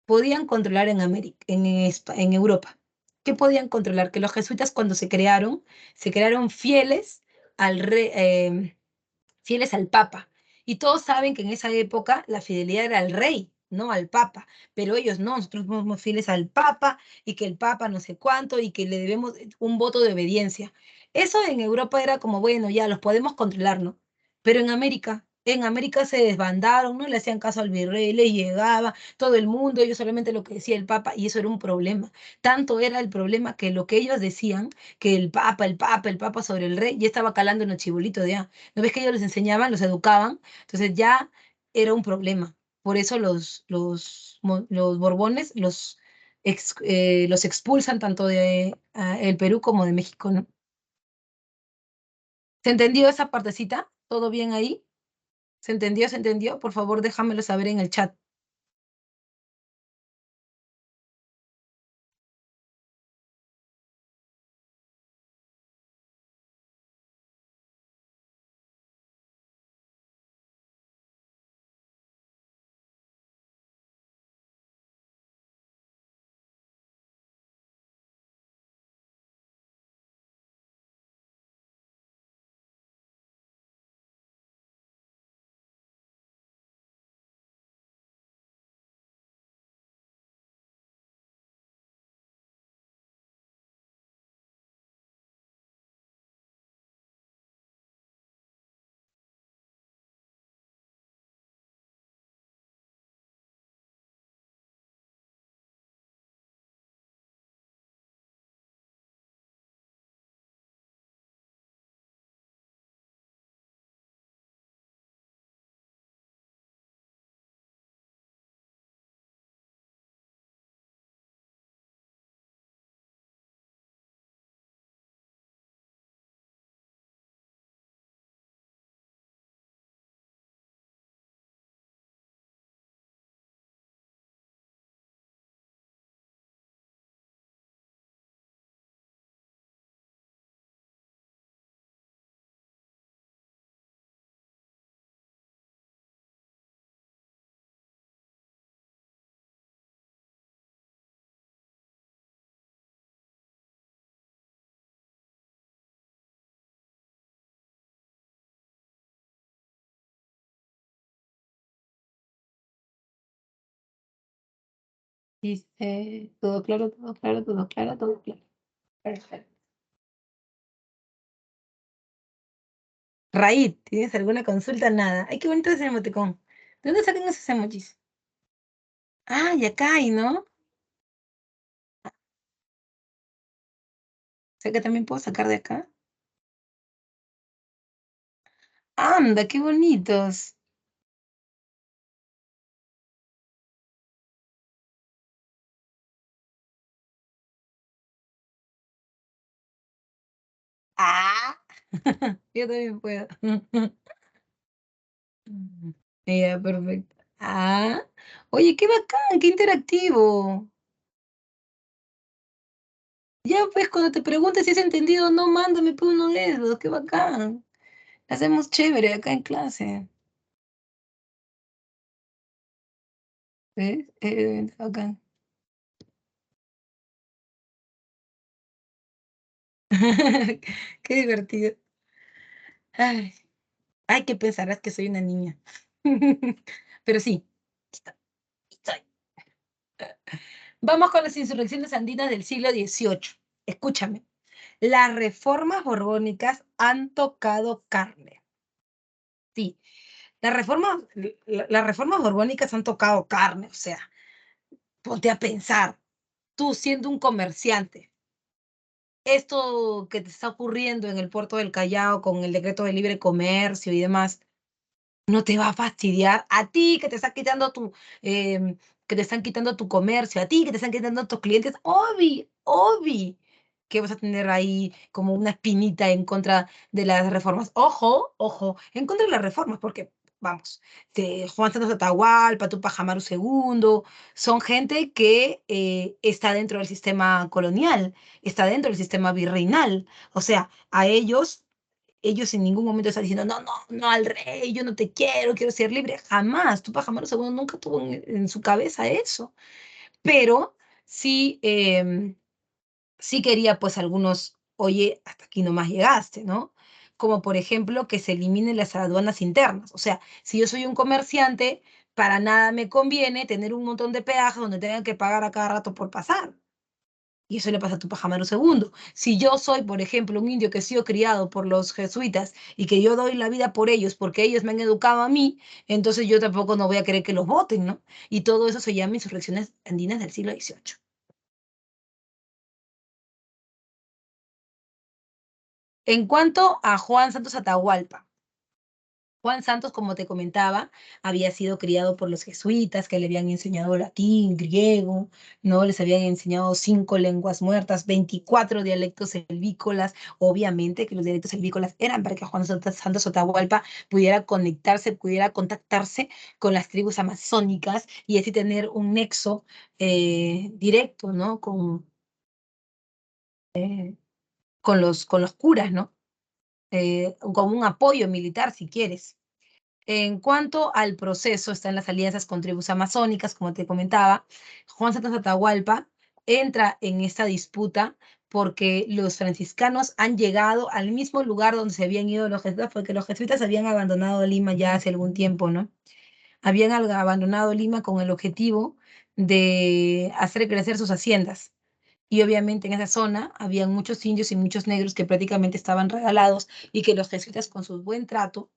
podían controlar en América, en Europa. ¿Qué podían controlar? Que los jesuitas cuando se crearon fieles al rey, fieles al Papa. Y todos saben que en esa época la fidelidad era al rey, no al Papa. Pero ellos no, nosotros somos fieles al Papa y que el Papa no sé cuánto y que le debemos un voto de obediencia. Eso en Europa era como, bueno, ya los podemos controlar, ¿no? Pero en América se desbandaron, no le hacían caso al virrey, le llegaba todo el mundo, ellos solamente lo que decía el Papa, y eso era un problema. Tanto era el problema que lo que ellos decían, que el Papa sobre el rey, ya estaba calando en los chibolitos ya. ¿No ves que ellos les enseñaban, los educaban? Entonces ya era un problema. Por eso los Borbones los expulsan tanto de el Perú como de México, ¿no? ¿Se entendió esa partecita? ¿Todo bien ahí? ¿Se entendió? ¿Se entendió? Por favor, déjamelo saber en el chat. Dice, todo claro, todo claro, todo claro, todo claro. Perfecto. Raíz, ¿tienes alguna consulta? Nada. Ay, qué bonito ese emoticón. ¿De dónde sacan esos emojis? Ah, y acá hay, ¿no? O sea que también puedo sacar de acá. Anda, qué bonitos. Ah, yo también puedo. Ya, perfecto. Ah, oye, qué bacán, qué interactivo. Ya, pues, cuando te preguntes si has entendido o no, mándame pues uno de esos, qué bacán. Hacemos chévere acá en clase. ¿Ves? Bacán. Qué divertido. Ay, ay, que pensarás que soy una niña. Pero sí, está- estoy. Vamos con las insurrecciones andinas del siglo XVIII. Escúchame. Las reformas borbónicas han tocado carne. Sí, las reformas borbónicas han tocado carne. O sea, ponte a pensar, tú siendo un comerciante, esto que te está ocurriendo en el puerto del Callao con el decreto de libre comercio y demás, no te va a fastidiar a ti que te está quitando que te están quitando tu comercio, a ti que te están quitando tus clientes, que vas a tener ahí como una espinita en contra de las reformas. Ojo, ojo, en contra de las reformas, porque vamos, de Juan Santos Atahualpa, Tupac Amaru II, son gente que está dentro del sistema colonial, está dentro del sistema virreinal. O sea, a ellos en ningún momento están diciendo, no, no, no al rey, yo no te quiero, quiero ser libre. Jamás. Tupac Amaru II nunca tuvo en su cabeza eso. Pero sí, sí quería pues algunos, oye, hasta aquí nomás llegaste, ¿no? Como por ejemplo que se eliminen las aduanas internas. O sea, si yo soy un comerciante, para nada me conviene tener un montón de peajes donde tengan que pagar a cada rato por pasar. Y eso le pasa a Tupac Amaru II. Si yo soy, por ejemplo, un indio que he sido criado por los jesuitas y que yo doy la vida por ellos porque ellos me han educado a mí, entonces yo tampoco no voy a querer que los voten, ¿no? Y todo eso se llama insurrecciones andinas del siglo XVIII. En cuanto a Juan Santos Atahualpa, Juan Santos, como te comentaba, había sido criado por los jesuitas que le habían enseñado latín, griego, ¿no? Les habían enseñado 5 lenguas muertas, 24 dialectos selvícolas. Obviamente que los dialectos selvícolas eran para que Juan Santos Atahualpa pudiera conectarse, pudiera contactarse con las tribus amazónicas y así tener un nexo directo, ¿no? Con los curas, ¿no? Como un apoyo militar, si quieres. En cuanto al proceso, están las alianzas con tribus amazónicas, como te comentaba. Juan Santos Atahualpa entra en esta disputa porque los franciscanos han llegado al mismo lugar donde se habían ido los jesuitas, porque los jesuitas habían abandonado Lima ya hace algún tiempo, ¿no? Habían abandonado Lima con el objetivo de hacer crecer sus haciendas. Y obviamente en esa zona habían muchos indios y muchos negros que prácticamente estaban regalados y que los jesuitas con su buen trato,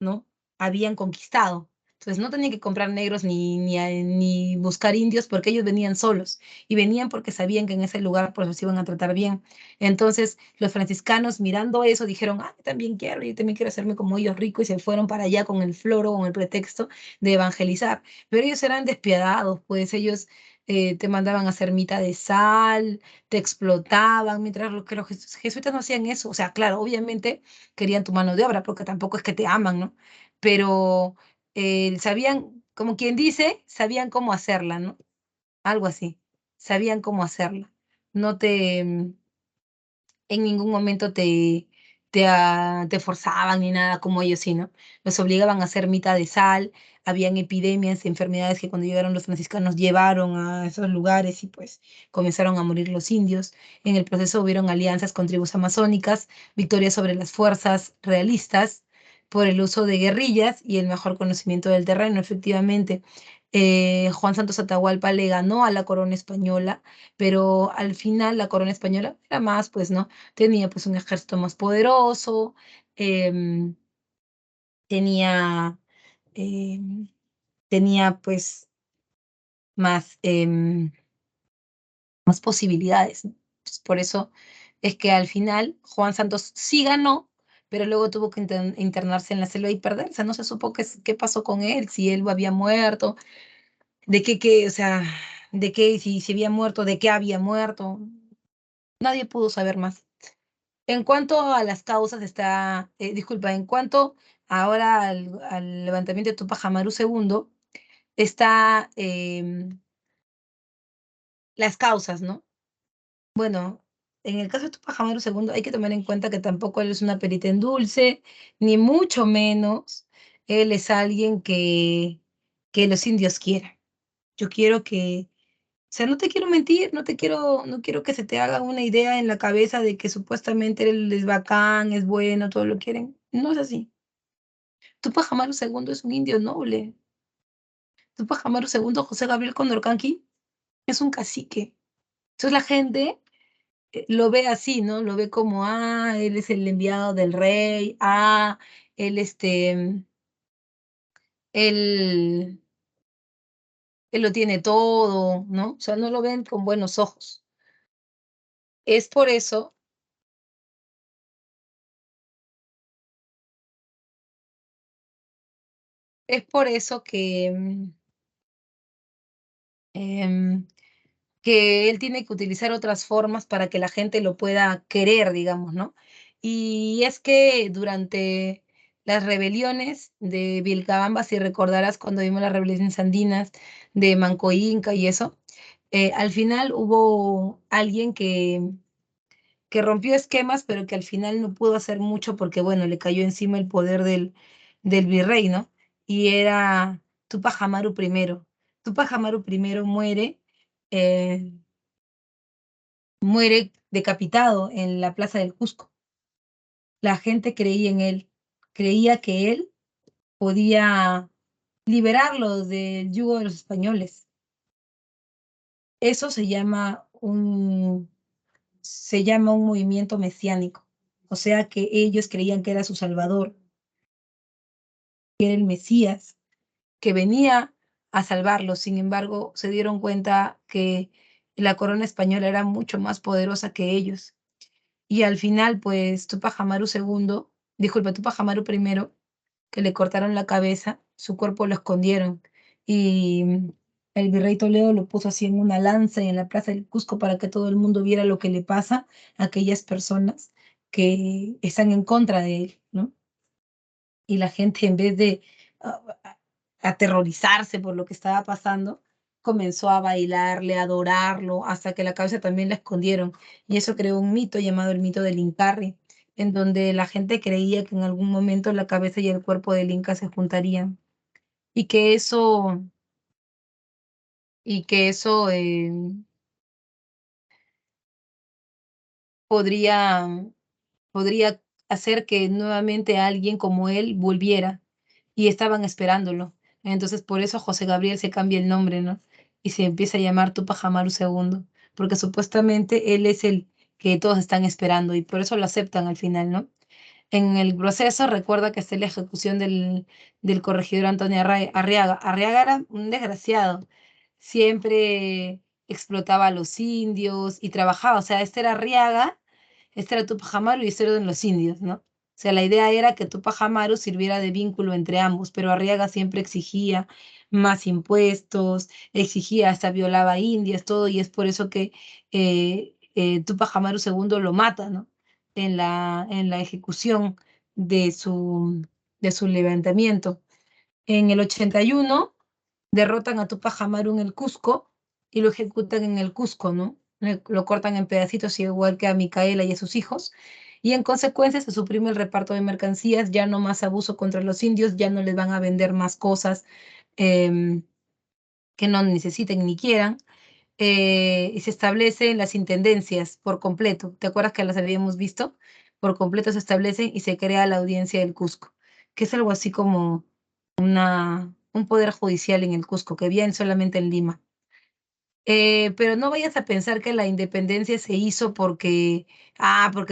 ¿no? Habían conquistado. Entonces no tenían que comprar negros ni buscar indios porque ellos venían solos y venían porque sabían que en ese lugar pues los iban a tratar bien. Entonces los franciscanos mirando eso dijeron, ah, yo también quiero hacerme como ellos ricos y se fueron para allá con el floro, con el pretexto de evangelizar. Pero ellos eran despiadados, pues ellos te mandaban a hacer mitad de sal, te explotaban, mientras que los jesuitas no hacían eso. O sea, claro, obviamente querían tu mano de obra, porque tampoco es que te aman, ¿no? Pero sabían, como quien dice, sabían cómo hacerla, ¿no? Algo así, sabían cómo hacerla. No te, en ningún momento te forzaban ni nada como ellos, sí, ¿no? Los obligaban a hacer mitad de sal, habían epidemias, enfermedades que cuando llegaron los franciscanos llevaron a esos lugares y pues comenzaron a morir los indios. En el proceso hubieron alianzas con tribus amazónicas, victorias sobre las fuerzas realistas por el uso de guerrillas y el mejor conocimiento del terreno, efectivamente. Juan Santos Atahualpa le ganó a la corona española, pero al final la corona española era más, pues, ¿no? Tenía pues un ejército más poderoso, em, tenía, em, tenía pues más, más posibilidades, ¿no? Entonces, por eso es que al final Juan Santos sí ganó, pero luego tuvo que internarse en la selva y perderse. No se supo qué pasó con él, si él había muerto, o sea, de qué, si había muerto, de qué había muerto. Nadie pudo saber más. En cuanto a las causas, disculpa, en cuanto ahora al levantamiento de Tupac Amaru II, está las causas, ¿no? Bueno, en el caso de Tupac Amaru II hay que tomar en cuenta que tampoco él es una perita en dulce, ni mucho menos él es alguien que los indios quieran. Yo quiero que, o sea, no te quiero mentir, no quiero que se te haga una idea en la cabeza de que supuestamente él es bacán, es bueno, todo lo quieren. No es así. Tupac Amaru II es un indio noble. Tupac Amaru II, José Gabriel Condorcanqui, es un cacique. Entonces la gente lo ve así, ¿no? Lo ve como, ah, él es el enviado del rey, ah, él, él, él lo tiene todo, ¿no? O sea, no lo ven con buenos ojos. Es por eso, es por eso em, que él tiene que utilizar otras formas para que la gente lo pueda querer, digamos, ¿no? Y es que durante las rebeliones de Vilcabamba, si recordarás cuando vimos las rebeliones andinas de Manco Inca y eso, al final hubo alguien que rompió esquemas, pero que al final no pudo hacer mucho porque, bueno, le cayó encima el poder del virrey, ¿no? Y era Tupac Amaru I. Tupac Amaru I eh, muere decapitado en la Plaza del Cusco. La gente creía en él, creía que él podía liberarlos del yugo de los españoles. Eso se llama un movimiento mesiánico. O sea que ellos creían que era su salvador, que era el Mesías, que venía a salvarlos. Sin embargo, se dieron cuenta que la corona española era mucho más poderosa que ellos. Y al final, pues, Tupac Amaru I, que le cortaron la cabeza, su cuerpo lo escondieron. Y el virrey Toledo lo puso así en una lanza y en la plaza del Cusco para que todo el mundo viera lo que le pasa a aquellas personas que están en contra de él, ¿no? Y la gente, en vez de ah, aterrorizarse por lo que estaba pasando, comenzó a bailarle, a adorarlo, hasta que la cabeza también la escondieron. Y eso creó un mito llamado el mito del Incarri, en donde la gente creía que en algún momento la cabeza y el cuerpo del Inca se juntarían y que eso podría, podría hacer que nuevamente alguien como él volviera y estaban esperándolo. Entonces, por eso José Gabriel se cambia el nombre, ¿no? Y se empieza a llamar Tupac Amaru II, porque supuestamente él es el que todos están esperando y por eso lo aceptan al final, ¿no? En el proceso, recuerda que está la ejecución del corregidor Antonio Arriaga. Arriaga era un desgraciado, siempre explotaba a los indios y trabajaba, o sea, este era Arriaga, este era Tupac Amaru y este eran los indios, ¿no? O sea, la idea era que Tupac Amaru sirviera de vínculo entre ambos, pero Arriaga siempre exigía más impuestos, exigía, hasta violaba indias, todo, y es por eso que Tupac Amaru II lo mata, ¿no? En la ejecución de su levantamiento. En el 81 derrotan a Tupac Amaru en el Cusco y lo ejecutan en el Cusco, ¿no? Lo cortan en pedacitos, igual que a Micaela y a sus hijos. Y en consecuencia se suprime el reparto de mercancías, ya no más abuso contra los indios, ya no les van a vender más cosas em, que no necesiten ni quieran. Y se establecen las intendencias por completo. ¿Te acuerdas que las habíamos visto? Por completo se establecen y se crea la audiencia del Cusco, que es algo así como un poder judicial en el Cusco, que había solamente en Lima. Pero no vayas a pensar que la independencia se hizo porque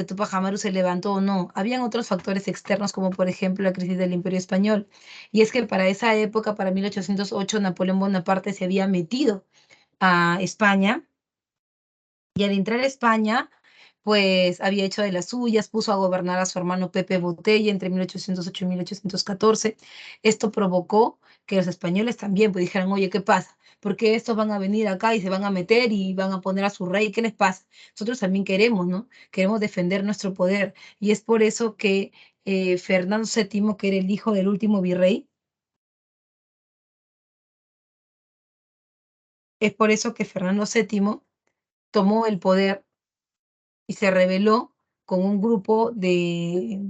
Tupac Amaru se levantó o no. Habían otros factores externos, como por ejemplo la crisis del Imperio Español. Y es que para esa época, para 1808, Napoleón Bonaparte se había metido a España y al entrar a España, pues había hecho de las suyas, puso a gobernar a su hermano Pepe Botella entre 1808 y 1814. Esto provocó que los españoles también pues dijeran, oye, ¿qué pasa? ¿Por qué estos van a venir acá y se van a meter y van a poner a su rey? ¿Qué les pasa? Nosotros también queremos, ¿no? Queremos defender nuestro poder. Y es por eso que Fernando VII, que era el hijo del último virrey, es por eso que Fernando VII tomó el poder y se rebeló con un grupo de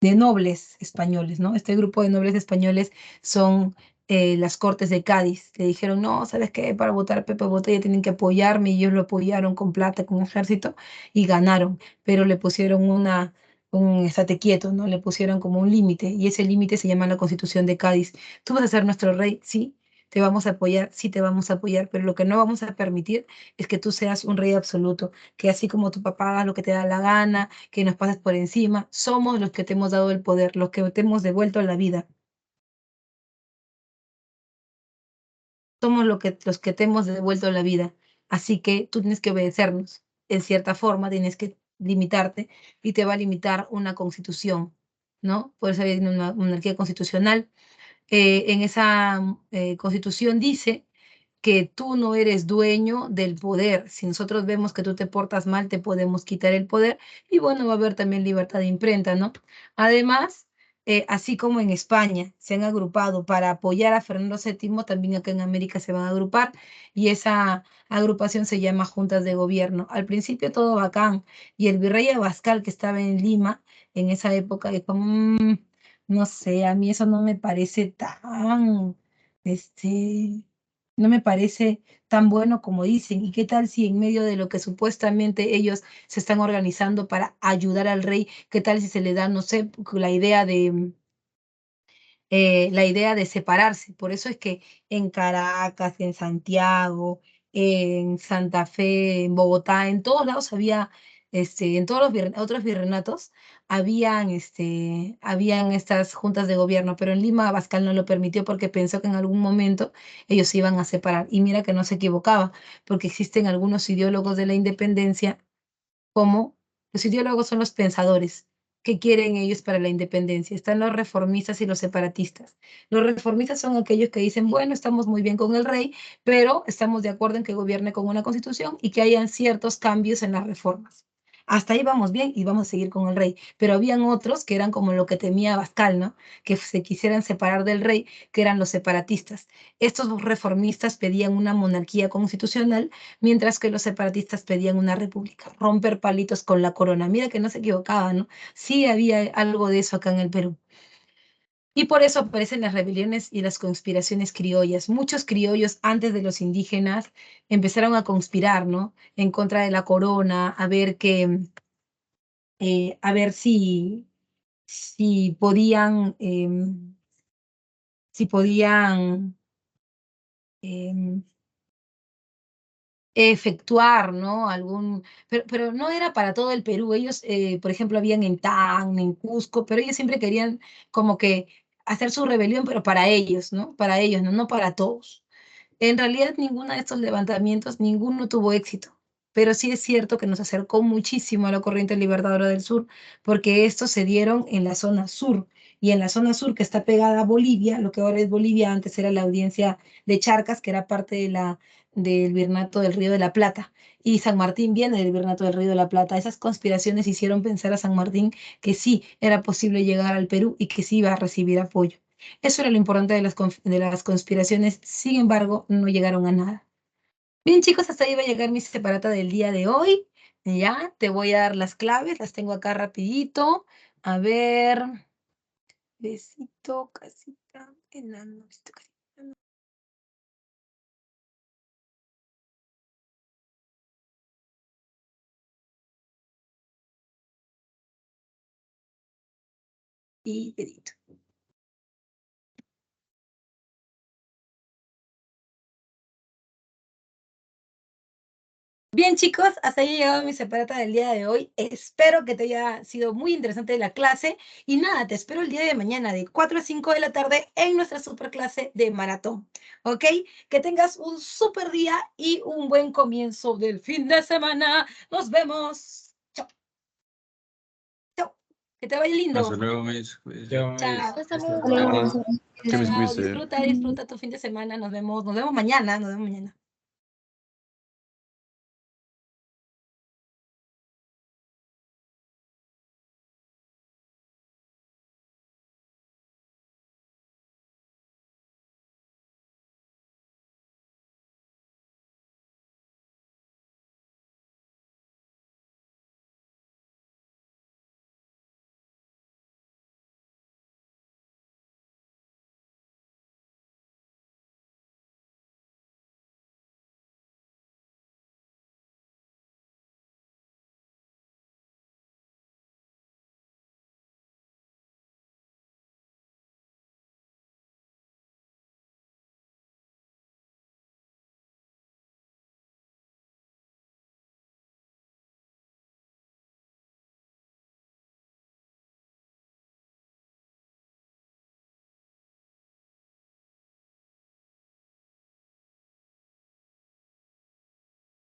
nobles españoles, ¿no? Este grupo de nobles españoles son las Cortes de Cádiz. Le dijeron, no, ¿sabes qué? Para votar a Pepe Botella tienen que apoyarme y ellos lo apoyaron con plata, con ejército y ganaron, pero le pusieron un estate quieto, ¿no? Le pusieron como un límite y ese límite se llama la Constitución de Cádiz. Tú vas a ser nuestro rey, sí, te vamos a apoyar, sí te vamos a apoyar, pero lo que no vamos a permitir es que tú seas un rey absoluto, que así como tu papá haga lo que te da la gana, que nos pases por encima, somos los que te hemos dado el poder, los que te hemos devuelto la vida, somos los que te hemos devuelto la vida, así que tú tienes que obedecernos, en cierta forma tienes que limitarte y te va a limitar una constitución, ¿no? Por eso hay una monarquía constitucional. En esa constitución dice que tú no eres dueño del poder. Si nosotros vemos que tú te portas mal, te podemos quitar el poder y bueno, va a haber también libertad de imprenta, ¿no? Además, así como en España se han agrupado para apoyar a Fernando VII, también acá en América se van a agrupar y esa agrupación se llama Juntas de Gobierno. Al principio todo bacán y el virrey Abascal que estaba en Lima en esa época dijo, no sé, a mí eso no me parece tan, no me parece tan bueno como dicen. ¿Y qué tal si en medio de lo que supuestamente ellos se están organizando para ayudar al rey, qué tal si se le da, no sé, la idea de separarse? Por eso es que en Caracas, en Santiago, en Santa Fe, en Bogotá, en todos lados había, en todos los otros virreinatos, habían estas juntas de gobierno, pero en Lima Abascal no lo permitió porque pensó que en algún momento ellos se iban a separar. Y mira que no se equivocaba, porque existen algunos ideólogos de la independencia como los ideólogos son los pensadores. ¿Qué quieren ellos para la independencia? Están los reformistas y los separatistas. Los reformistas son aquellos que dicen, bueno, estamos muy bien con el rey, pero estamos de acuerdo en que gobierne con una constitución y que hayan ciertos cambios en las reformas. Hasta ahí vamos bien y vamos a seguir con el rey. Pero habían otros que eran como lo que temía Abascal, ¿no? Que se quisieran separar del rey, que eran los separatistas. Estos reformistas pedían una monarquía constitucional mientras que los separatistas pedían una república, romper palitos con la corona. Mira que no se equivocaban, ¿no? Sí había algo de eso acá en el Perú. Y por eso aparecen las rebeliones y las conspiraciones criollas. Muchos criollos antes de los indígenas empezaron a conspirar, ¿no? En contra de la corona, a ver si podían, si podían em, efectuar, ¿no? Pero no era para todo el Perú. Ellos, por ejemplo, habían en Tacna, en Cusco, pero ellos siempre querían como que hacer su rebelión, pero para ellos, ¿no? Para ellos, ¿no? No para todos. En realidad, ninguno de estos levantamientos, ninguno tuvo éxito, pero sí es cierto que nos acercó muchísimo a la corriente libertadora del sur, porque estos se dieron en la zona sur, y en la zona sur que está pegada a Bolivia, lo que ahora es Bolivia, antes era la audiencia de Charcas, que era parte del Virreinato del Río de la Plata, y San Martín viene del Virreinato del Río de la Plata. Esas conspiraciones hicieron pensar a San Martín que sí era posible llegar al Perú y que sí iba a recibir apoyo. Eso era lo importante de las conspiraciones, sin embargo, no llegaron a nada. Bien, chicos, hasta ahí va a llegar mi separata del día de hoy. Ya, te voy a dar las claves, las tengo acá rapidito. A ver, besito, casita, enano, besito, casita, enano. Y dedito. Bien, chicos, hasta ahí ha llegado mi separata del día de hoy. Espero que te haya sido muy interesante la clase. Y nada, te espero el día de mañana de 4 a 5 de la tarde en nuestra super clase de maratón. ¿Ok? Que tengas un súper día y un buen comienzo del fin de semana. Nos vemos. Chao. Chao. Que te vaya lindo. Hasta luego, Miss. Chao. Hasta luego. Chao. Disfruta tu fin de semana. Nos vemos mañana. Nos vemos mañana.